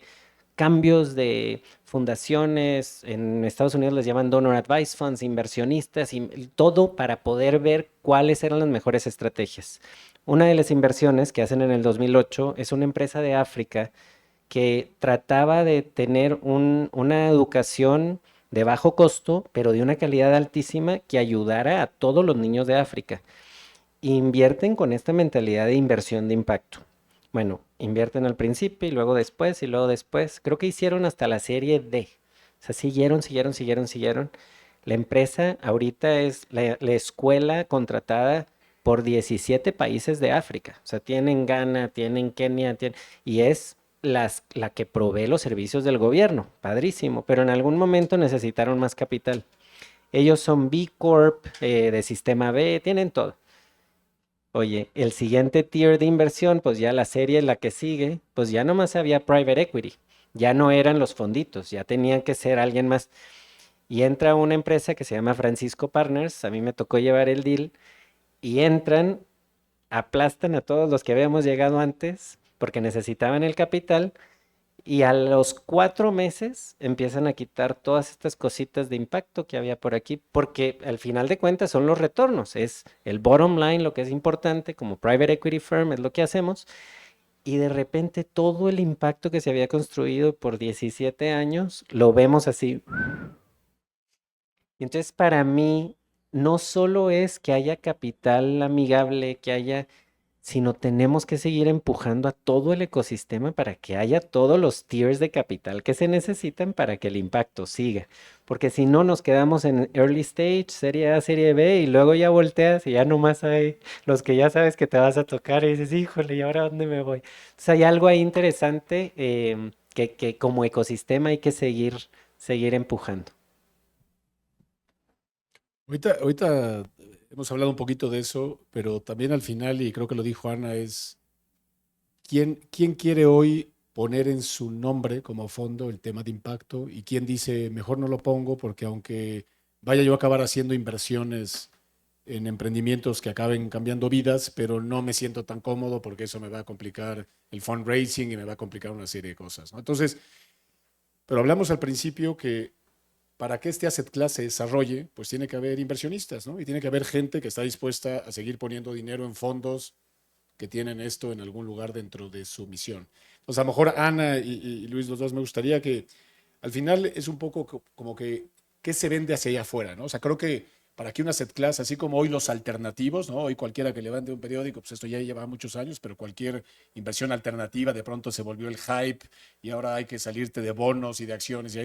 Speaker 5: cambios de fundaciones, en Estados Unidos les llaman Donor Advice Funds, inversionistas, y todo para poder ver cuáles eran las mejores estrategias. Una de las inversiones que hacen en el 2008 es una empresa de África que trataba de tener una educación de bajo costo, pero de una calidad altísima que ayudara a todos los niños de África. Invierten con esta mentalidad de inversión de impacto. Bueno, invierten al principio y luego después y luego después. Creo que hicieron hasta la serie D. O sea, siguieron. La empresa ahorita es la escuela contratada por 17 países de África. O sea, tienen Ghana, tienen Kenia, y es la que provee los servicios del gobierno. Padrísimo, pero en algún momento necesitaron más capital. Ellos son B Corp, de sistema B, tienen todo. Oye, el siguiente tier de inversión, pues ya la serie, la que sigue, pues ya nomás había private equity. Ya no eran los fonditos, ya tenían que ser alguien más. Y entra una empresa que se llama Francisco Partners, a mí me tocó llevar el deal, y entran, aplastan a todos los que habíamos llegado antes, porque necesitaban el capital, y a los 4 meses empiezan a quitar todas estas cositas de impacto que había por aquí, porque al final de cuentas son los retornos, es el bottom line lo que es importante, como private equity firm es lo que hacemos, y de repente todo el impacto que se había construido por 17 años lo vemos así. Y entonces para mí no solo es que haya capital amigable, que haya, sino tenemos que seguir empujando a todo el ecosistema para que haya todos los tiers de capital que se necesitan para que el impacto siga. Porque si no nos quedamos en early stage, serie A, serie B, y luego ya volteas y ya nomás hay los que ya sabes que te vas a tocar y dices, híjole, ¿y ahora dónde me voy? Entonces hay algo ahí interesante, que como ecosistema hay que seguir empujando.
Speaker 3: Ahorita hemos hablado un poquito de eso, pero también al final, y creo que lo dijo Ana, es quién quiere hoy poner en su nombre como fondo el tema de impacto y quién dice, mejor no lo pongo porque aunque vaya yo a acabar haciendo inversiones en emprendimientos que acaben cambiando vidas, pero no me siento tan cómodo porque eso me va a complicar el fundraising y me va a complicar una serie de cosas, ¿no? Entonces, pero hablamos al principio que para que este asset class se desarrolle, pues tiene que haber inversionistas, ¿no? Y tiene que haber gente que está dispuesta a seguir poniendo dinero en fondos que tienen esto en algún lugar dentro de su misión. Entonces, a lo mejor Ana y Luis, los dos, me gustaría que al final es un poco como que qué se vende hacia allá afuera, ¿no? O sea, creo que para que una asset class, así como hoy los alternativos, ¿no? Hoy cualquiera que levante un periódico, pues esto ya lleva muchos años, pero cualquier inversión alternativa de pronto se volvió el hype y ahora hay que salirte de bonos y de acciones.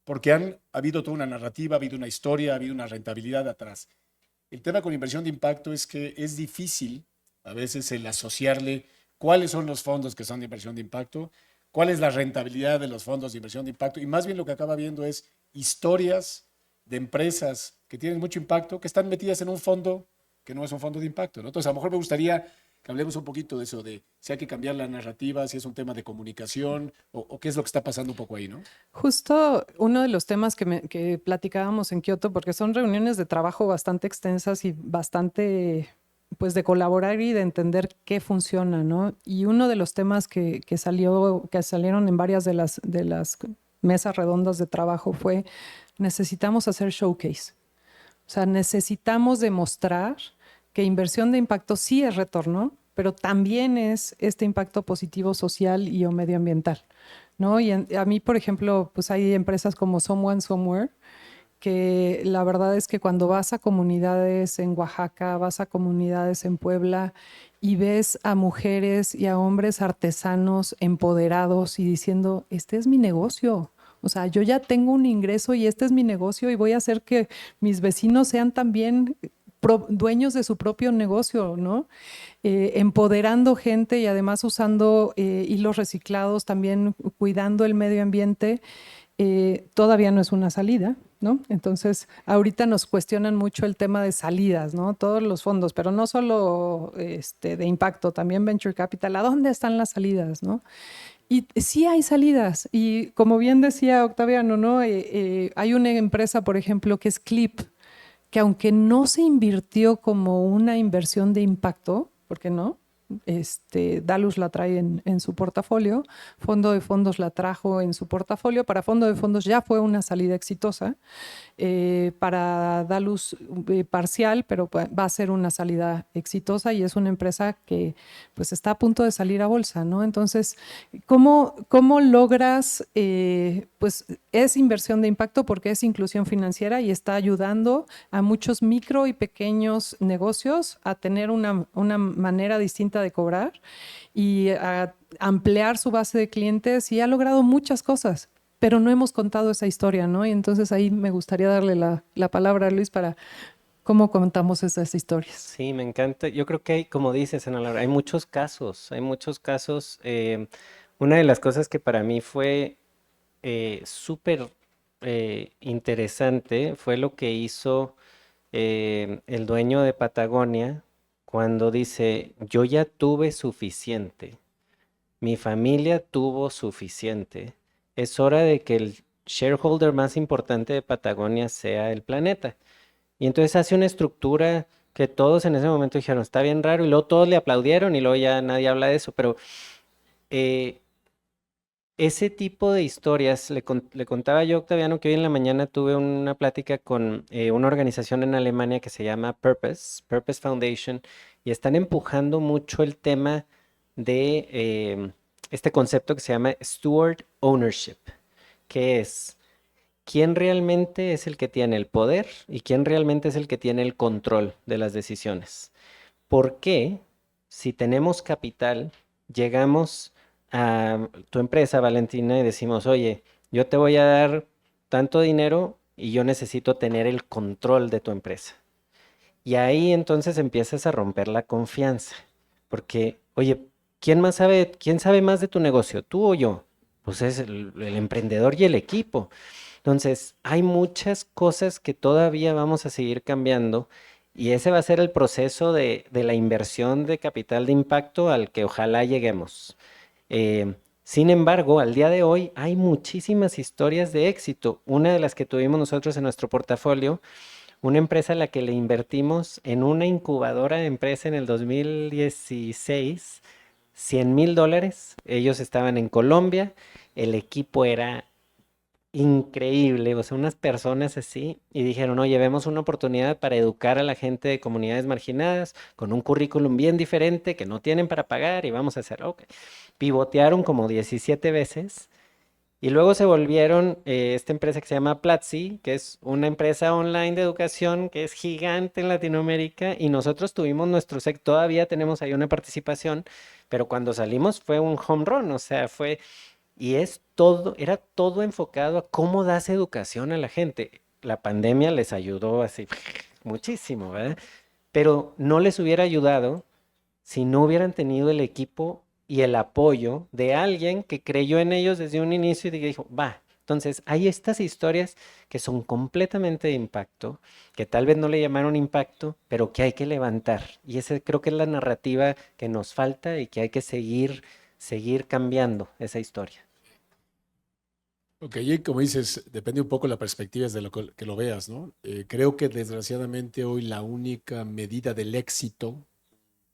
Speaker 3: Porque ha habido toda una narrativa, ha habido una historia, ha habido una rentabilidad atrás. El tema con inversión de impacto es que es difícil a veces el asociarle cuáles son los fondos que son de inversión de impacto, cuál es la rentabilidad de los fondos de inversión de impacto, y más bien lo que acaba viendo es historias de empresas que tienen mucho impacto, que están metidas en un fondo que no es un fondo de impacto, ¿no? Entonces, a lo mejor me gustaría que hablemos un poquito de eso, de si hay que cambiar la narrativa, si es un tema de comunicación o qué es lo que está pasando un poco ahí, ¿no?
Speaker 4: Justo uno de los temas que platicábamos en Kioto, porque son reuniones de trabajo bastante extensas y bastante, pues, de colaborar y de entender qué funciona, ¿no? Y uno de los temas que salieron en varias de las mesas redondas de trabajo fue: necesitamos hacer showcase. O sea, necesitamos demostrar que inversión de impacto sí es retorno, pero también es este impacto positivo social y o medioambiental, ¿no? Y a mí, por ejemplo, pues hay empresas como Someone Somewhere, que la verdad es que cuando vas a comunidades en Oaxaca, vas a comunidades en Puebla y ves a mujeres y a hombres artesanos empoderados y diciendo, este es mi negocio. O sea, yo ya tengo un ingreso y este es mi negocio y voy a hacer que mis vecinos sean también dueños de su propio negocio, ¿no? Empoderando gente y además usando hilos reciclados, también cuidando el medio ambiente. Todavía no es una salida, ¿no? Entonces, ahorita nos cuestionan mucho el tema de salidas, ¿no? Todos los fondos, pero no solo de impacto, también Venture Capital. ¿A dónde están las salidas, no? Y sí hay salidas. Y como bien decía Octaviano, ¿no? Hay una empresa, por ejemplo, que es Clip, que aunque no se invirtió como una inversión de impacto, ¿por qué no? Dalus la trae en su portafolio, Fondo de Fondos la trajo en su portafolio, para Fondo de Fondos ya fue una salida exitosa, para Dalus parcial, pero va a ser una salida exitosa y es una empresa que pues está a punto de salir a bolsa, ¿no? Entonces, ¿cómo logras, pues es inversión de impacto porque es inclusión financiera y está ayudando a muchos micro y pequeños negocios a tener una manera distinta de cobrar y a ampliar su base de clientes y ha logrado muchas cosas? Pero no hemos contado esa historia, ¿no? Y entonces ahí me gustaría darle la palabra a Luis para cómo contamos esas historias.
Speaker 5: Sí, me encanta. Yo creo que hay, como dices, Ana Laura, hay muchos casos, hay muchos casos. Una de las cosas que para mí fue súper interesante fue lo que hizo el dueño de Patagonia cuando dice, yo ya tuve suficiente, mi familia tuvo suficiente, es hora de que el shareholder más importante de Patagonia sea el planeta. Y entonces hace una estructura que todos en ese momento dijeron, está bien raro, y luego todos le aplaudieron y luego ya nadie habla de eso, pero ese tipo de historias, le contaba yo, Octaviano, que hoy en la mañana tuve una plática con una organización en Alemania que se llama Purpose Foundation, y están empujando mucho el tema de este concepto que se llama Steward Ownership, que es quién realmente es el que tiene el poder y quién realmente es el que tiene el control de las decisiones. ¿Por qué, si tenemos capital, llegamos a tu empresa, Valentina, y decimos, oye, yo te voy a dar tanto dinero y yo necesito tener el control de tu empresa? Y ahí entonces empiezas a romper la confianza, porque, oye, quién sabe más de tu negocio, tú o yo? Pues es el emprendedor y el equipo. Entonces, hay muchas cosas que todavía vamos a seguir cambiando y ese va a ser el proceso de la inversión de capital de impacto al que ojalá lleguemos. Sin embargo, al día de hoy hay muchísimas historias de éxito. Una de las que tuvimos nosotros en nuestro portafolio, una empresa a la que le invertimos en una incubadora de empresa en el 2016, $100,000. Ellos estaban en Colombia, el equipo era increíble, o sea, unas personas así, y dijeron, oye, vemos una oportunidad para educar a la gente de comunidades marginadas con un currículum bien diferente que no tienen para pagar y vamos a hacerlo. Okay. Pivotearon como 17 veces y luego se volvieron esta empresa que se llama Platzi, que es una empresa online de educación que es gigante en Latinoamérica y nosotros tuvimos nuestro SEC, todavía tenemos ahí una participación, pero cuando salimos fue un home run, o sea, fue... Y era todo enfocado a cómo das educación a la gente. La pandemia les ayudó así muchísimo, ¿verdad? Pero no les hubiera ayudado si no hubieran tenido el equipo y el apoyo de alguien que creyó en ellos desde un inicio y dijo, va. Entonces, hay estas historias que son completamente de impacto, que tal vez no le llamaron impacto, pero que hay que levantar. Y esa creo que es la narrativa que nos falta y que hay que seguir cambiando esa historia.
Speaker 3: Ok, y como dices, depende un poco la perspectiva de lo que lo veas, ¿no? Creo que desgraciadamente hoy la única medida del éxito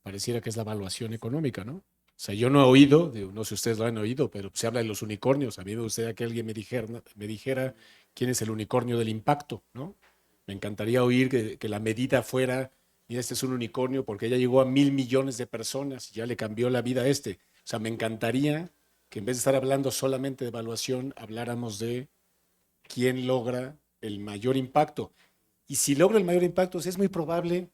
Speaker 3: pareciera que es la evaluación económica, ¿no? O sea, yo no he oído, no sé si ustedes lo han oído, pero se habla de los unicornios. A mí me gustaría que alguien me dijera quién es el unicornio del impacto, ¿no? Me encantaría oír que la medida fuera, mira, este es un unicornio porque ya llegó a 1.000 millones de personas y ya le cambió la vida a este. O sea, me encantaría que en vez de estar hablando solamente de evaluación, habláramos de quién logra el mayor impacto. Y si logra el mayor impacto, es muy probable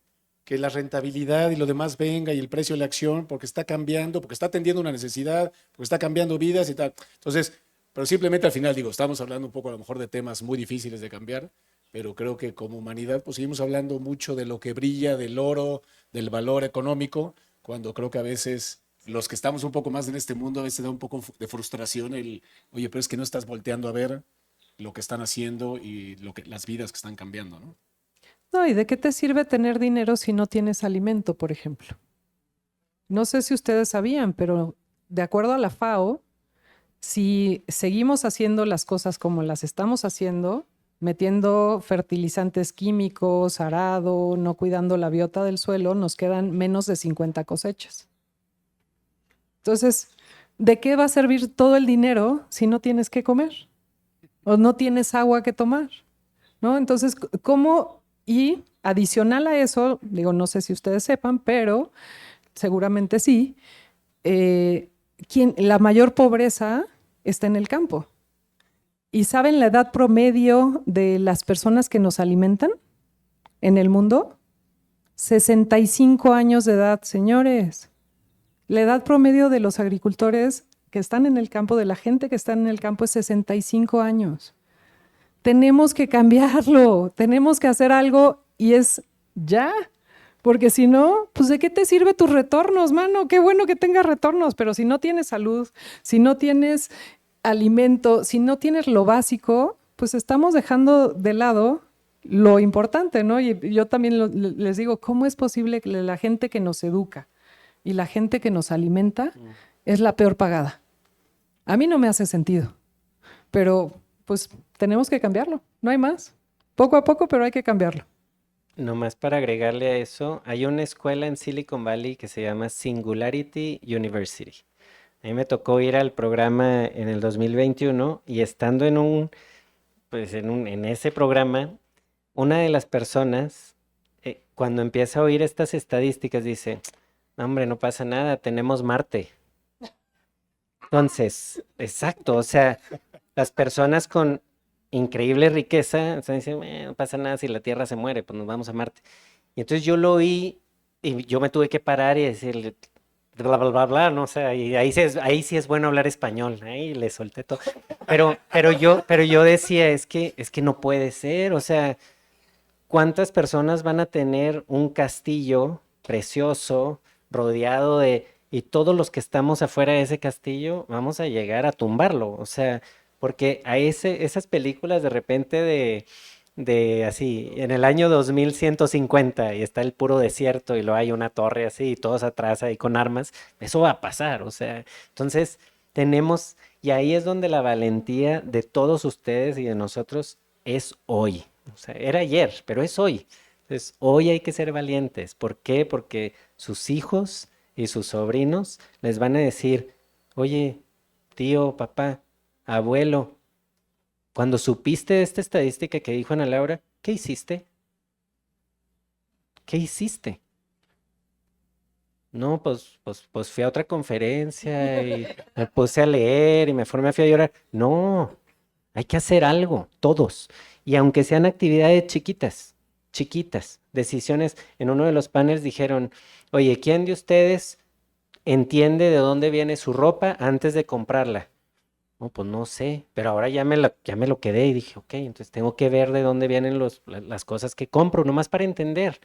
Speaker 3: que la rentabilidad y lo demás venga y el precio de la acción, porque está cambiando, porque está atendiendo una necesidad, porque está cambiando vidas y tal. Entonces, pero simplemente al final digo, estamos hablando un poco a lo mejor de temas muy difíciles de cambiar, pero creo que como humanidad pues seguimos hablando mucho de lo que brilla, del oro, del valor económico, cuando creo que a veces los que estamos un poco más en este mundo a veces da un poco de frustración el, oye, pero es que no estás volteando a ver lo que están haciendo y las vidas que están cambiando, ¿no?
Speaker 4: No, ¿y de qué te sirve tener dinero si no tienes alimento, por ejemplo? No sé si ustedes sabían, pero de acuerdo a la FAO, si seguimos haciendo las cosas como las estamos haciendo, metiendo fertilizantes químicos, arado, no cuidando la biota del suelo, nos quedan menos de 50 cosechas. Entonces, ¿de qué va a servir todo el dinero si no tienes que comer? O no tienes agua que tomar, ¿no? Entonces, ¿cómo? Y adicional a eso, digo, no sé si ustedes sepan, pero seguramente sí, la mayor pobreza está en el campo. ¿Y saben la edad promedio de las personas que nos alimentan en el mundo? 65 años de edad, señores. La edad promedio de los agricultores que están en el campo, de la gente que está en el campo, es 65 años. Tenemos que cambiarlo, tenemos que hacer algo y es ya. Porque si no, pues ¿de qué te sirve tus retornos, mano? Qué bueno que tengas retornos, pero si no tienes salud, si no tienes alimento, si no tienes lo básico, pues estamos dejando de lado lo importante, ¿no? Y yo también les digo, ¿cómo es posible que la gente que nos educa y la gente que nos alimenta es la peor pagada? A mí no me hace sentido, pero pues tenemos que cambiarlo, no hay más. Poco a poco, pero hay que cambiarlo.
Speaker 5: Nomás para agregarle a eso, hay una escuela en Silicon Valley que se llama Singularity University. A mí me tocó ir al programa en el 2021 y estando en ese programa, una de las personas, cuando empieza a oír estas estadísticas, dice, "No, hombre, no pasa nada, tenemos Marte". Entonces, exacto, o sea, las personas con increíble riqueza, o sea, dicen, no pasa nada si la Tierra se muere, pues nos vamos a Marte. Y entonces yo lo oí y yo me tuve que parar y decirle, bla, bla, bla, bla, no sé, y ahí sí es bueno hablar español, ahí le solté todo. Pero yo decía, es que no puede ser, o sea, ¿cuántas personas van a tener un castillo precioso, rodeado de, y todos los que estamos afuera de ese castillo, vamos a llegar a tumbarlo? O sea, porque a esas películas de repente de así, en el año 2150 y está el puro desierto y luego hay una torre así y todos atrás ahí con armas, eso va a pasar, o sea, entonces tenemos, y ahí es donde la valentía de todos ustedes y de nosotros es hoy. O sea, era ayer, pero es hoy. Entonces, hoy hay que ser valientes. ¿Por qué? Porque sus hijos y sus sobrinos les van a decir, oye, tío, papá, abuelo, cuando supiste de esta estadística que dijo Ana Laura, ¿qué hiciste? ¿Qué hiciste? No, pues fui a otra conferencia y me puse a leer y fui a llorar. No, hay que hacer algo, todos. Y aunque sean actividades chiquitas, decisiones. En uno de los paneles dijeron, oye, ¿quién de ustedes entiende de dónde viene su ropa antes de comprarla? No, pues no sé, pero ahora ya me lo quedé y dije, ok, entonces tengo que ver de dónde vienen las cosas que compro, nomás para entender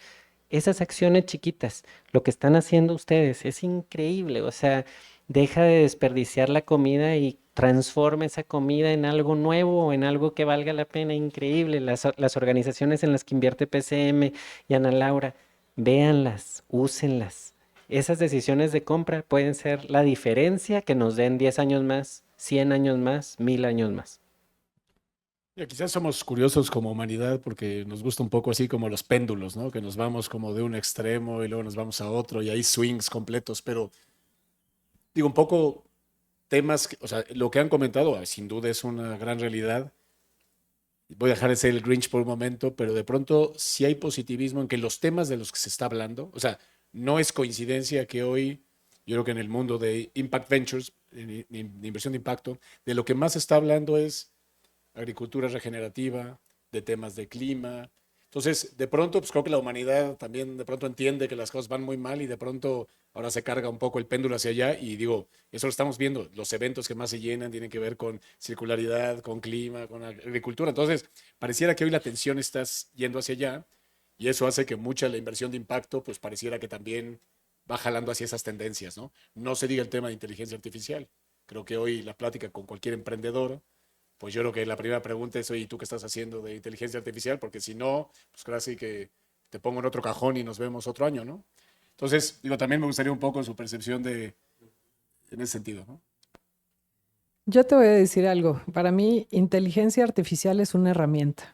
Speaker 5: esas acciones chiquitas, lo que están haciendo ustedes, es increíble, o sea, deja de desperdiciar la comida y transforma esa comida en algo nuevo, en algo que valga la pena, increíble. Las organizaciones en las que invierte PCM y Ana Laura, véanlas, úsenlas. Esas decisiones de compra pueden ser la diferencia que nos den 10 años más, 100 años más, 1000 años más.
Speaker 3: Ya, quizás somos curiosos como humanidad porque nos gusta un poco así como los péndulos, ¿no? Que nos vamos como de un extremo y luego nos vamos a otro y hay swings completos, pero digo un poco temas, o sea, lo que han comentado sin duda es una gran realidad. Voy a dejar de ser el Grinch por un momento, pero de pronto sí hay positivismo en que los temas de los que se está hablando, o sea, no es coincidencia que hoy, yo creo que en el mundo de Impact Ventures, de inversión de impacto, de lo que más se está hablando es agricultura regenerativa, de temas de clima. Entonces, de pronto, pues creo que la humanidad también de pronto entiende que las cosas van muy mal y de pronto ahora se carga un poco el péndulo hacia allá y digo, eso lo estamos viendo, los eventos que más se llenan tienen que ver con circularidad, con clima, con agricultura. Entonces, pareciera que hoy la atención está yendo hacia allá y eso hace que mucha de la inversión de impacto, pues pareciera que también va jalando hacia esas tendencias, ¿no? No se diga el tema de inteligencia artificial. Creo que hoy la plática con cualquier emprendedor pues yo creo que la primera pregunta es, oye, ¿y tú qué estás haciendo de inteligencia artificial? Porque si no, pues casi que te pongo en otro cajón y nos vemos otro año, ¿no? Entonces, digo, también me gustaría un poco su percepción en ese sentido, ¿no?
Speaker 4: Yo te voy a decir algo. Para mí, inteligencia artificial es una herramienta.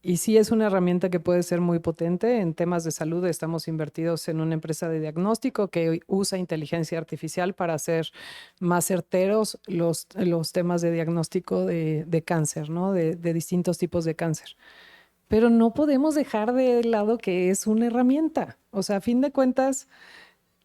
Speaker 4: Y sí es una herramienta que puede ser muy potente. En temas de salud estamos invertidos en una empresa de diagnóstico que usa inteligencia artificial para hacer más certeros los temas de diagnóstico de cáncer, ¿no? De distintos tipos de cáncer. Pero no podemos dejar de lado que es una herramienta. O sea, a fin de cuentas,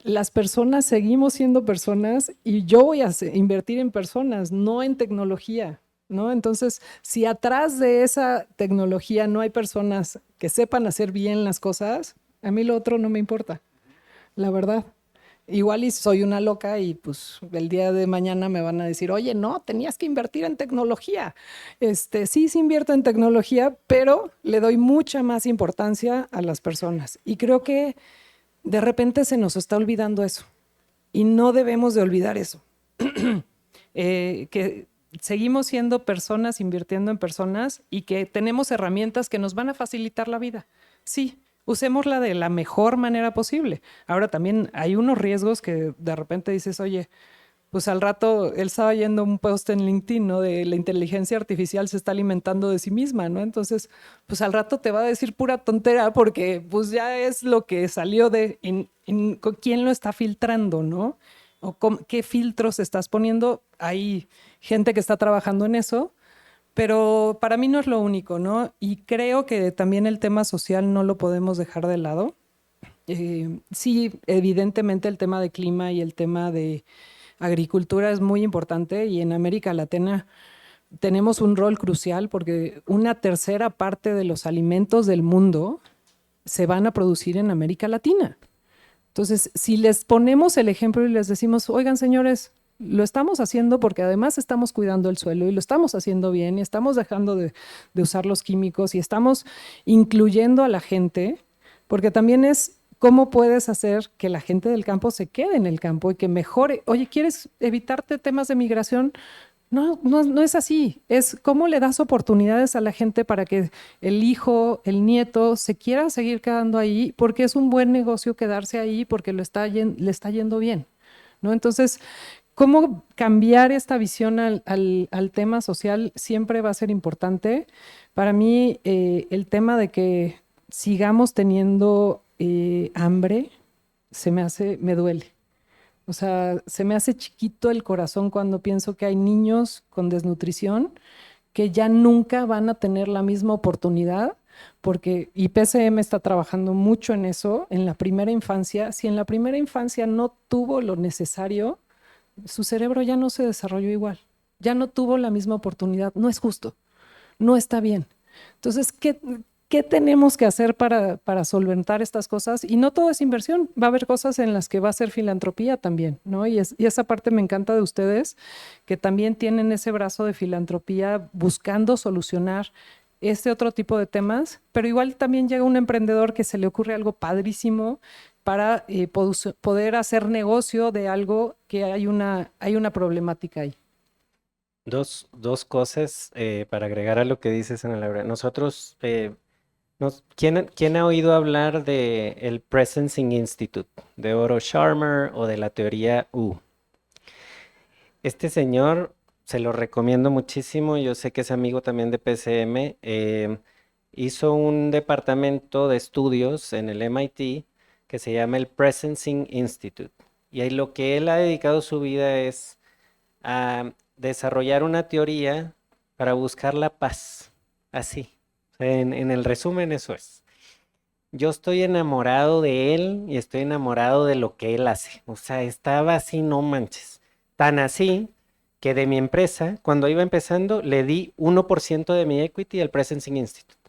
Speaker 4: las personas seguimos siendo personas y yo voy a invertir en personas, no en tecnología, ¿no? Entonces, si atrás de esa tecnología no hay personas que sepan hacer bien las cosas, a mí lo otro no me importa, la verdad. Igual y soy una loca y pues el día de mañana me van a decir, oye, no, tenías que invertir en tecnología. Sí invierto en tecnología, pero le doy mucha más importancia a las personas. Y creo que de repente se nos está olvidando eso y no debemos de olvidar eso. Que seguimos siendo personas invirtiendo en personas y que tenemos herramientas que nos van a facilitar la vida. Sí, usémosla de la mejor manera posible. Ahora también hay unos riesgos que de repente dices, oye, pues al rato él estaba yendo un post en LinkedIn, ¿no? De la inteligencia artificial se está alimentando de sí misma, ¿no? Entonces, pues al rato te va a decir pura tontera porque pues ya es lo que salió ¿quién lo está filtrando, ¿no? O qué filtros estás poniendo. Hay gente que está trabajando en eso, pero para mí no es lo único, ¿no? Y creo que también el tema social no lo podemos dejar de lado. Sí, evidentemente el tema de clima y el tema de agricultura es muy importante y en América Latina tenemos un rol crucial porque una tercera parte de los alimentos del mundo se van a producir en América Latina. Entonces, si les ponemos el ejemplo y les decimos, oigan señores, lo estamos haciendo porque además estamos cuidando el suelo y lo estamos haciendo bien y estamos dejando de usar los químicos y estamos incluyendo a la gente, porque también es cómo puedes hacer que la gente del campo se quede en el campo y que mejore. Oye, ¿quieres evitarte temas de migración? No es así. Es cómo le das oportunidades a la gente para que el hijo, el nieto se quiera seguir quedando ahí porque es un buen negocio quedarse ahí porque le está yendo bien, ¿no? Entonces, cómo cambiar esta visión al tema social siempre va a ser importante. Para mí, el tema de que sigamos teniendo hambre, me duele. O sea, se me hace chiquito el corazón cuando pienso que hay niños con desnutrición que ya nunca van a tener la misma oportunidad porque IPCM está trabajando mucho en eso, en la primera infancia. Si en la primera infancia no tuvo lo necesario, su cerebro ya no se desarrolló igual, ya no tuvo la misma oportunidad. No es justo, no está bien. Entonces, ¿qué tenemos que hacer para solventar estas cosas? Y no todo es inversión, va a haber cosas en las que va a ser filantropía también, ¿no? Y esa parte me encanta de ustedes, que también tienen ese brazo de filantropía buscando solucionar este otro tipo de temas, pero igual también llega un emprendedor que se le ocurre algo padrísimo para poder hacer negocio de algo que hay una problemática ahí.
Speaker 5: Dos cosas para agregar a lo que dices, Ana Laura. Nosotros, ¿quién ha oído hablar de el Presencing Institute, de Otto Scharmer o de la teoría U? Este señor se lo recomiendo muchísimo. Yo sé que es amigo también de PCM. Hizo un departamento de estudios en el MIT que se llama el Presencing Institute. Y ahí lo que él ha dedicado su vida es a desarrollar una teoría para buscar la paz. Así. O sea, en el resumen, eso es. Yo estoy enamorado de él y estoy enamorado de lo que él hace. O sea, estaba así, no manches. Tan así que de mi empresa, cuando iba empezando, le di 1% de mi equity al Presencing Institute.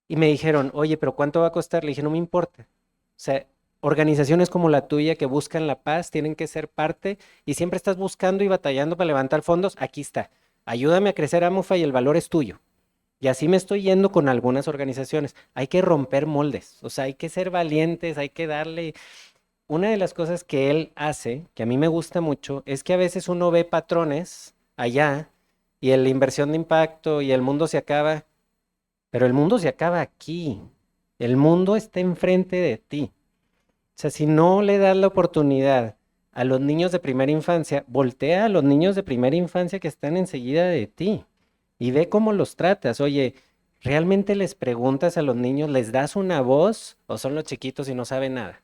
Speaker 5: Y me dijeron, oye, pero ¿cuánto va a costar? Le dije, no me importa. O sea, organizaciones como la tuya que buscan la paz tienen que ser parte y siempre estás buscando y batallando para levantar fondos. Aquí está. Ayúdame a crecer Amufa y el valor es tuyo. Y así me estoy yendo con algunas organizaciones. Hay que romper moldes, o sea, hay que ser valientes, hay que darle. Una de las cosas que él hace, que a mí me gusta mucho, es que a veces uno ve patrones allá y la inversión de impacto y el mundo se acaba, pero el mundo se acaba aquí. El mundo está enfrente de ti. O sea, si no le das la oportunidad a los niños de primera infancia, voltea a los niños de primera infancia que están enseguida de ti y ve cómo los tratas. Oye, ¿realmente les preguntas a los niños, les das una voz o son los chiquitos y no saben nada?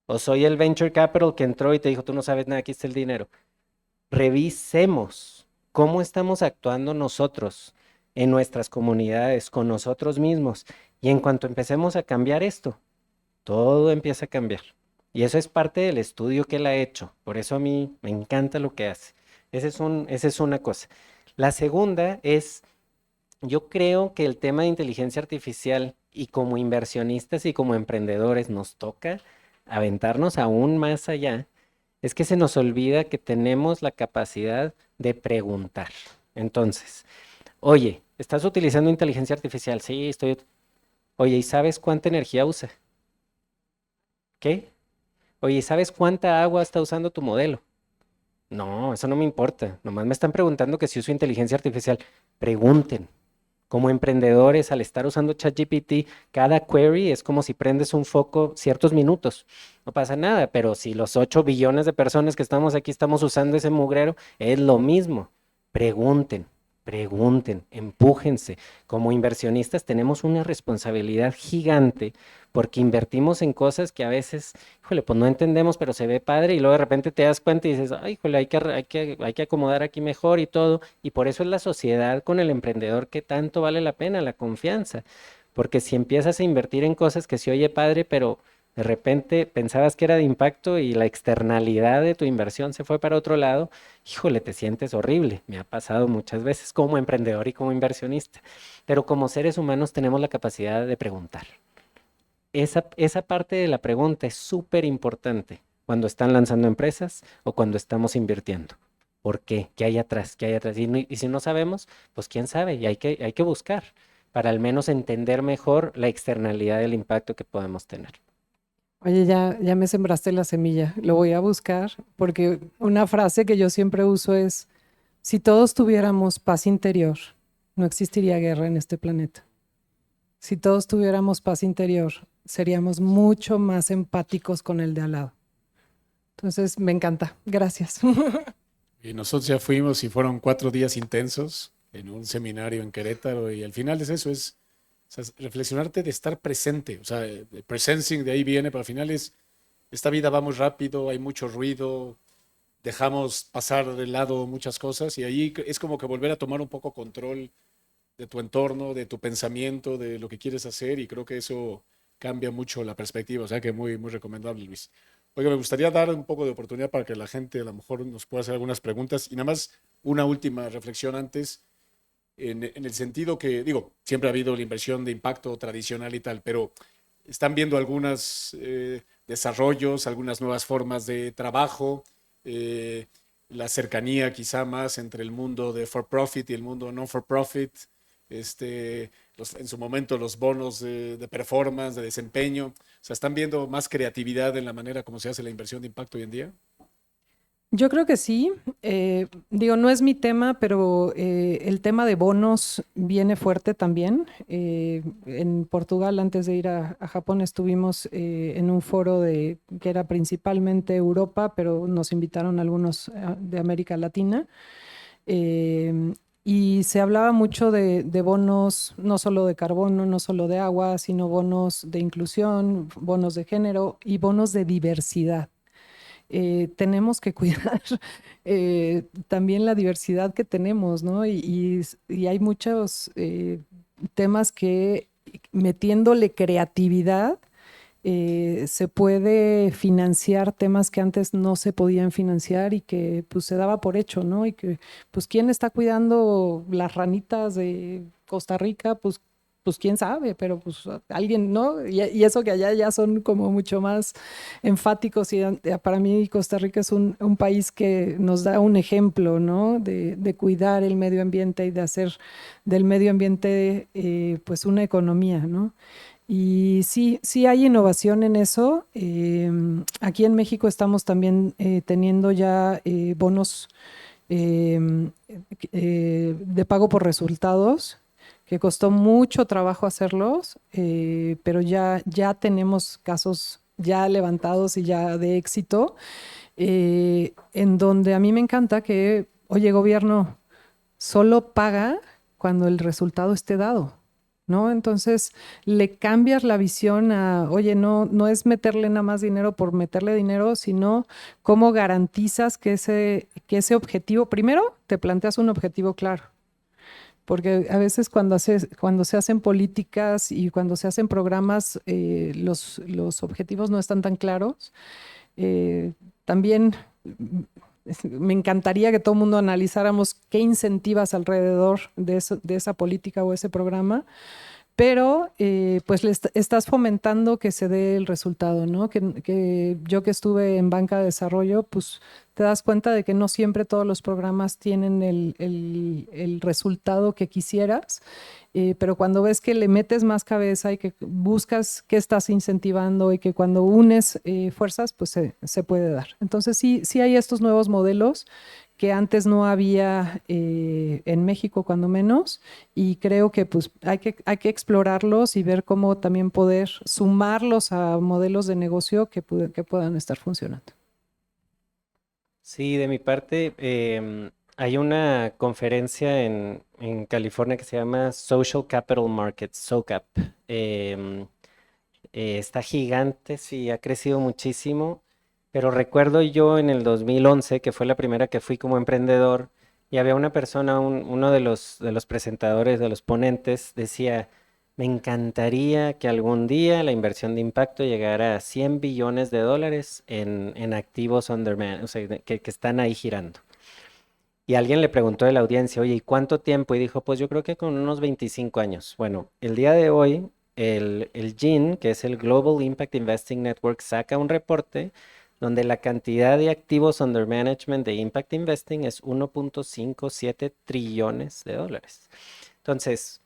Speaker 5: O soy el venture capital que entró y te dijo, tú no sabes nada, aquí está el dinero. Revisemos cómo estamos actuando nosotros en nuestras comunidades, con nosotros mismos. Y en cuanto empecemos a cambiar esto, todo empieza a cambiar. Y eso es parte del estudio que él ha hecho. Por eso a mí me encanta lo que hace. Esa es una cosa. La segunda es, yo creo que el tema de inteligencia artificial y como inversionistas y como emprendedores nos toca aventarnos aún más allá. Es que se nos olvida que tenemos la capacidad de preguntar. Entonces, oye, ¿estás utilizando inteligencia artificial? Sí, estoy. Oye, ¿y sabes cuánta energía usa? ¿Qué? Oye, ¿y sabes cuánta agua está usando tu modelo? No, eso no me importa. Nomás me están preguntando que si uso inteligencia artificial. Pregunten. Como emprendedores, al estar usando ChatGPT, cada query es como si prendes un foco ciertos minutos. No pasa nada, pero si los 8 billones de personas que estamos aquí estamos usando ese mugrero, es lo mismo. Pregunten, pregunten, empújense. Como inversionistas tenemos una responsabilidad gigante porque invertimos en cosas que a veces, híjole, pues no entendemos, pero se ve padre y luego de repente te das cuenta y dices, ay, híjole, hay que acomodar aquí mejor y todo. Y por eso es la sociedad con el emprendedor que tanto vale la pena, la confianza. Porque si empiezas a invertir en cosas que se oye padre, pero de repente pensabas que era de impacto y la externalidad de tu inversión se fue para otro lado, híjole, te sientes horrible. Me ha pasado muchas veces como emprendedor y como inversionista. Pero como seres humanos tenemos la capacidad de preguntar. Esa parte de la pregunta es súper importante cuando están lanzando empresas o cuando estamos invirtiendo. ¿Por qué? ¿Qué hay atrás? ¿Qué hay atrás? Y si no sabemos, pues quién sabe, y hay que buscar para al menos entender mejor la externalidad del impacto que podemos tener.
Speaker 4: Oye, ya me sembraste la semilla, lo voy a buscar porque una frase que yo siempre uso es, si todos tuviéramos paz interior, no existiría guerra en este planeta. Si todos tuviéramos paz interior, seríamos mucho más empáticos con el de al lado. Entonces, me encanta. Gracias.
Speaker 3: Y nosotros ya fuimos y fueron 4 días intensos en un seminario en Querétaro y al final es eso, es o sea, reflexionarte de estar presente, o sea, el presencing de ahí viene, pero al final es, esta vida va muy rápido, hay mucho ruido, dejamos pasar de lado muchas cosas y ahí es como que volver a tomar un poco control de tu entorno, de tu pensamiento, de lo que quieres hacer y creo que eso cambia mucho la perspectiva, o sea que muy, muy recomendable, Luis. Oiga, me gustaría dar un poco de oportunidad para que la gente a lo mejor nos pueda hacer algunas preguntas y nada más una última reflexión antes. en el sentido que, digo, siempre ha habido la inversión de impacto tradicional y tal, pero están viendo algunos desarrollos, algunas nuevas formas de trabajo, la cercanía quizá más entre el mundo de for profit y el mundo non for profit, en su momento los bonos de performance, de desempeño. O sea, ¿están viendo más creatividad en la manera como se hace la inversión de impacto hoy en día?
Speaker 4: Yo creo que sí. Digo, no es mi tema, pero el tema de bonos viene fuerte también. En Portugal, antes de ir a Japón, estuvimos en un foro que era principalmente Europa, pero nos invitaron algunos de América Latina. Eh, y se hablaba mucho de bonos, no solo de carbono, no solo de agua, sino bonos de inclusión, bonos de género y bonos de diversidad. Tenemos que cuidar también la diversidad que tenemos, ¿no? Y hay muchos temas que metiéndole creatividad se puede financiar temas que antes no se podían financiar y que pues se daba por hecho, ¿no? Y que pues quién está cuidando las ranitas de Costa Rica, pues quién sabe, pero pues alguien, ¿no? Y eso que allá ya son como mucho más enfáticos y para mí Costa Rica es un país que nos da un ejemplo, ¿no? De cuidar el medio ambiente y de hacer del medio ambiente pues una economía, ¿no? Y sí, sí hay innovación en eso. Aquí en México estamos también teniendo ya bonos em, de pago por resultados, que costó mucho trabajo hacerlos, pero ya tenemos casos ya levantados y ya de éxito, en donde a mí me encanta que, oye, gobierno, solo paga cuando el resultado esté dado, ¿no? Entonces le cambias la visión a, oye, no es meterle nada más dinero por meterle dinero, sino cómo garantizas que ese objetivo, primero te planteas un objetivo claro. Porque a veces cuando se hacen políticas y cuando se hacen programas, los objetivos no están tan claros. También me encantaría que todo el mundo analizáramos qué incentivas alrededor de esa política o ese programa, pero pues estás fomentando que se dé el resultado, ¿no? Que yo que estuve en banca de desarrollo, pues te das cuenta de que no siempre todos los programas tienen el resultado que quisieras, pero cuando ves que le metes más cabeza y que buscas qué estás incentivando y que cuando unes fuerzas, pues se puede dar. Entonces sí hay estos nuevos modelos que antes no había en México, cuando menos, y creo que pues hay que explorarlos y ver cómo también poder sumarlos a modelos de negocio que puedan estar funcionando.
Speaker 5: Sí, de mi parte, hay una conferencia en California que se llama Social Capital Markets, SoCap. Está gigante, sí, ha crecido muchísimo, pero recuerdo yo en el 2011, que fue la primera que fui como emprendedor, y había una persona, uno de los presentadores, de los ponentes, decía, me encantaría que algún día la inversión de impacto llegara a 100 billones de dólares en activos o sea, que están ahí girando. Y alguien le preguntó de la audiencia, oye, ¿y cuánto tiempo? Y dijo, pues yo creo que con unos 25 años. Bueno, el día de hoy, el GIN, que es el Global Impact Investing Network, saca un reporte donde la cantidad de activos under management de Impact Investing es 1.57 trillones de dólares. Entonces,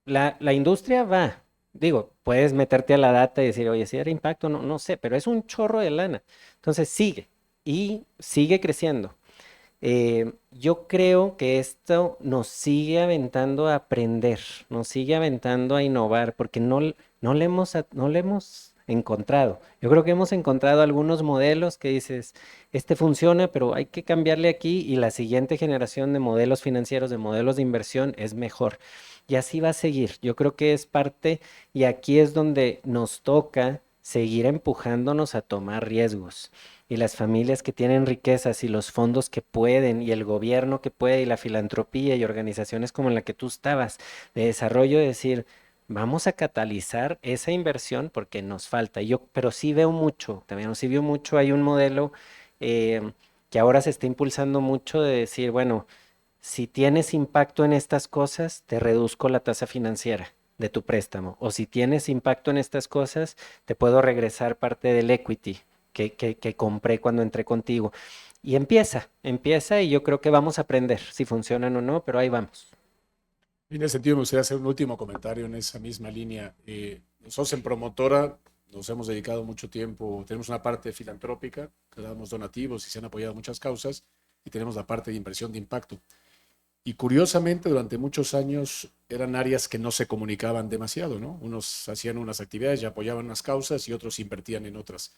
Speaker 5: la industria va. Digo, puedes meterte a la data y decir, oye, si era impacto, no sé, pero es un chorro de lana. Entonces sigue y sigue creciendo. Yo creo que esto nos sigue aventando a aprender, nos sigue aventando a innovar, porque no le hemos encontrado. Yo creo que hemos encontrado algunos modelos que dices, este funciona, pero hay que cambiarle aquí y la siguiente generación de modelos financieros, de modelos de inversión es mejor. Y así va a seguir. Yo creo que es parte y aquí es donde nos toca seguir empujándonos a tomar riesgos y las familias que tienen riquezas y los fondos que pueden y el gobierno que puede y la filantropía y organizaciones como en la que tú estabas de desarrollo, de decir, vamos a catalizar esa inversión porque nos falta. Pero sí veo mucho, también sí veo mucho, hay un modelo que ahora se está impulsando mucho de decir, bueno, Si tienes impacto en estas cosas, te reduzco la tasa financiera de tu préstamo. O si tienes impacto en estas cosas, te puedo regresar parte del equity que compré cuando entré contigo. Y empieza y yo creo que vamos a aprender si funcionan o no, pero ahí vamos.
Speaker 3: En ese sentido, me gustaría hacer un último comentario en esa misma línea. Nosotros en Promotora nos hemos dedicado mucho tiempo, tenemos una parte filantrópica, que damos donativos y se han apoyado muchas causas, y tenemos la parte de inversión de impacto. Y curiosamente, durante muchos años eran áreas que no se comunicaban demasiado, ¿no? Unos hacían unas actividades y apoyaban unas causas y otros invertían en otras.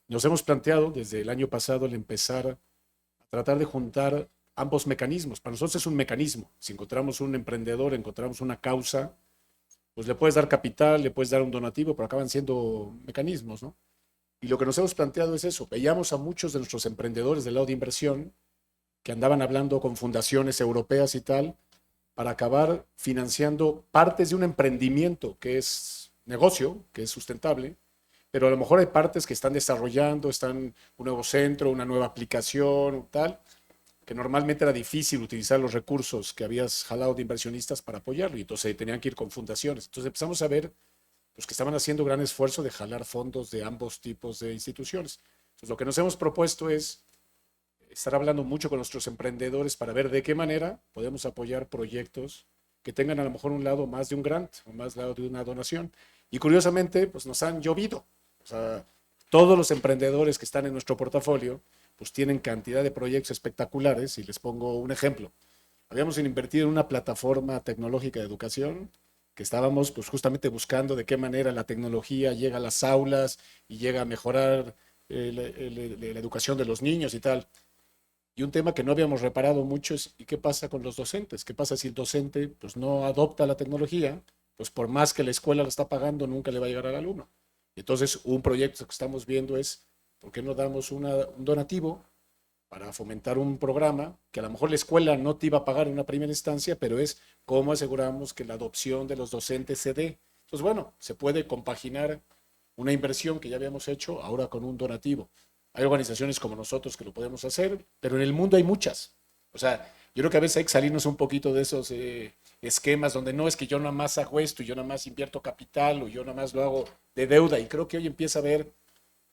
Speaker 3: Nos hemos planteado desde el año pasado el empezar a tratar de juntar ambos mecanismos. Para nosotros es un mecanismo. Si encontramos un emprendedor, encontramos una causa, pues le puedes dar capital, le puedes dar un donativo, pero acaban siendo mecanismos, ¿no? Y lo que nos hemos planteado es eso. Veíamos a muchos de nuestros emprendedores del lado de inversión que andaban hablando con fundaciones europeas y tal, para acabar financiando partes de un emprendimiento que es negocio, que es sustentable, pero a lo mejor hay partes que están desarrollando, están un nuevo centro, una nueva aplicación, tal, que normalmente era difícil utilizar los recursos que habías jalado de inversionistas para apoyarlo, y entonces tenían que ir con fundaciones. Entonces empezamos a ver pues, que estaban haciendo gran esfuerzo de jalar fondos de ambos tipos de instituciones. Entonces lo que nos hemos propuesto es estar hablando mucho con nuestros emprendedores para ver de qué manera podemos apoyar proyectos que tengan a lo mejor un lado más de un grant o más lado de una donación. Y curiosamente, pues nos han llovido. O sea, todos los emprendedores que están en nuestro portafolio, pues tienen cantidad de proyectos espectaculares. Y les pongo un ejemplo. Habíamos invertido en una plataforma tecnológica de educación que estábamos pues justamente buscando de qué manera la tecnología llega a las aulas y llega a mejorar la educación de los niños y tal. Y un tema que no habíamos reparado mucho es, ¿y qué pasa con los docentes? ¿Qué pasa si el docente pues, no adopta la tecnología? Pues por más que la escuela lo está pagando, nunca le va a llegar al alumno. Y entonces, un proyecto que estamos viendo es, ¿por qué no damos un donativo para fomentar un programa que a lo mejor la escuela no te iba a pagar en una primera instancia, pero es cómo aseguramos que la adopción de los docentes se dé? Entonces, bueno, se puede compaginar una inversión que ya habíamos hecho ahora con un donativo. Hay organizaciones como nosotros que lo podemos hacer, pero en el mundo hay muchas. O sea, yo creo que a veces hay que salirnos un poquito de esos esquemas donde no es que yo nada más hago esto, yo nada más invierto capital o yo nada más lo hago de deuda. Y creo que hoy empieza a haber,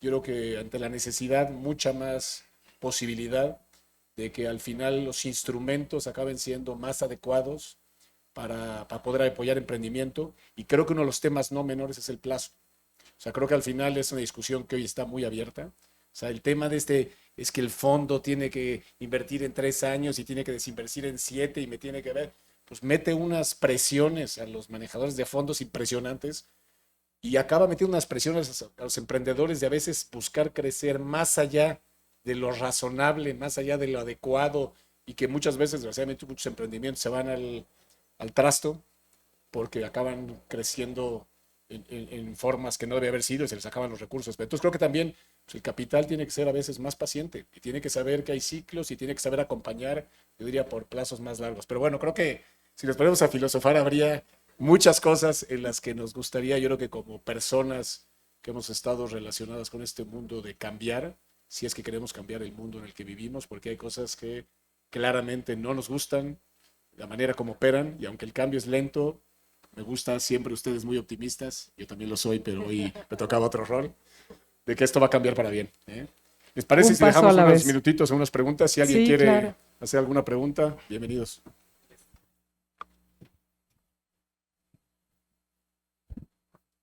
Speaker 3: yo creo que ante la necesidad, mucha más posibilidad de que al final los instrumentos acaben siendo más adecuados para poder apoyar emprendimiento. Y creo que uno de los temas no menores es el plazo. O sea, creo que al final es una discusión que hoy está muy abierta. O sea, el tema de es que el fondo tiene que invertir en 3 años y tiene que desinvertir en 7 y me tiene que ver, pues mete unas presiones a los manejadores de fondos impresionantes y acaba metiendo unas presiones a los emprendedores de a veces buscar crecer más allá de lo razonable, más allá de lo adecuado, y que muchas veces, desgraciadamente, muchos emprendimientos se van al trasto porque acaban creciendo en formas que no debe haber sido y se les acaban los recursos. Pero entonces creo que también pues, el capital tiene que ser a veces más paciente y tiene que saber que hay ciclos y tiene que saber acompañar, yo diría, por plazos más largos. Pero bueno, creo que si nos ponemos a filosofar habría muchas cosas en las que nos gustaría, yo creo que como personas que hemos estado relacionadas con este mundo, de cambiar, si es que queremos cambiar el mundo en el que vivimos, porque hay cosas que claramente no nos gustan, la manera como operan, y aunque el cambio es lento, me gusta siempre ustedes muy optimistas, yo también lo soy, pero hoy me tocaba otro rol, de que esto va a cambiar para bien. ¿Les parece si dejamos unos minutitos a unas preguntas? Si alguien quiere hacer alguna pregunta, bienvenidos.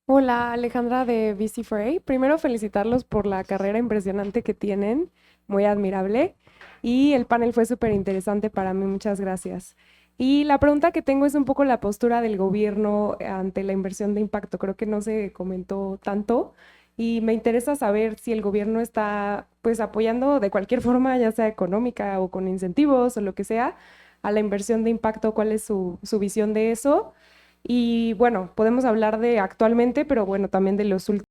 Speaker 6: Hola, Alejandra de VC4A. Primero felicitarlos por la carrera impresionante que tienen, muy admirable. Y el panel fue súper interesante para mí, muchas gracias. Y la pregunta que tengo es un poco la postura del gobierno ante la inversión de impacto. Creo que no se comentó tanto y me interesa saber si el gobierno está pues apoyando de cualquier forma, ya sea económica o con incentivos o lo que sea, a la inversión de impacto. ¿Cuál es su visión de eso? Y bueno, podemos hablar de actualmente, pero bueno, también de los últimos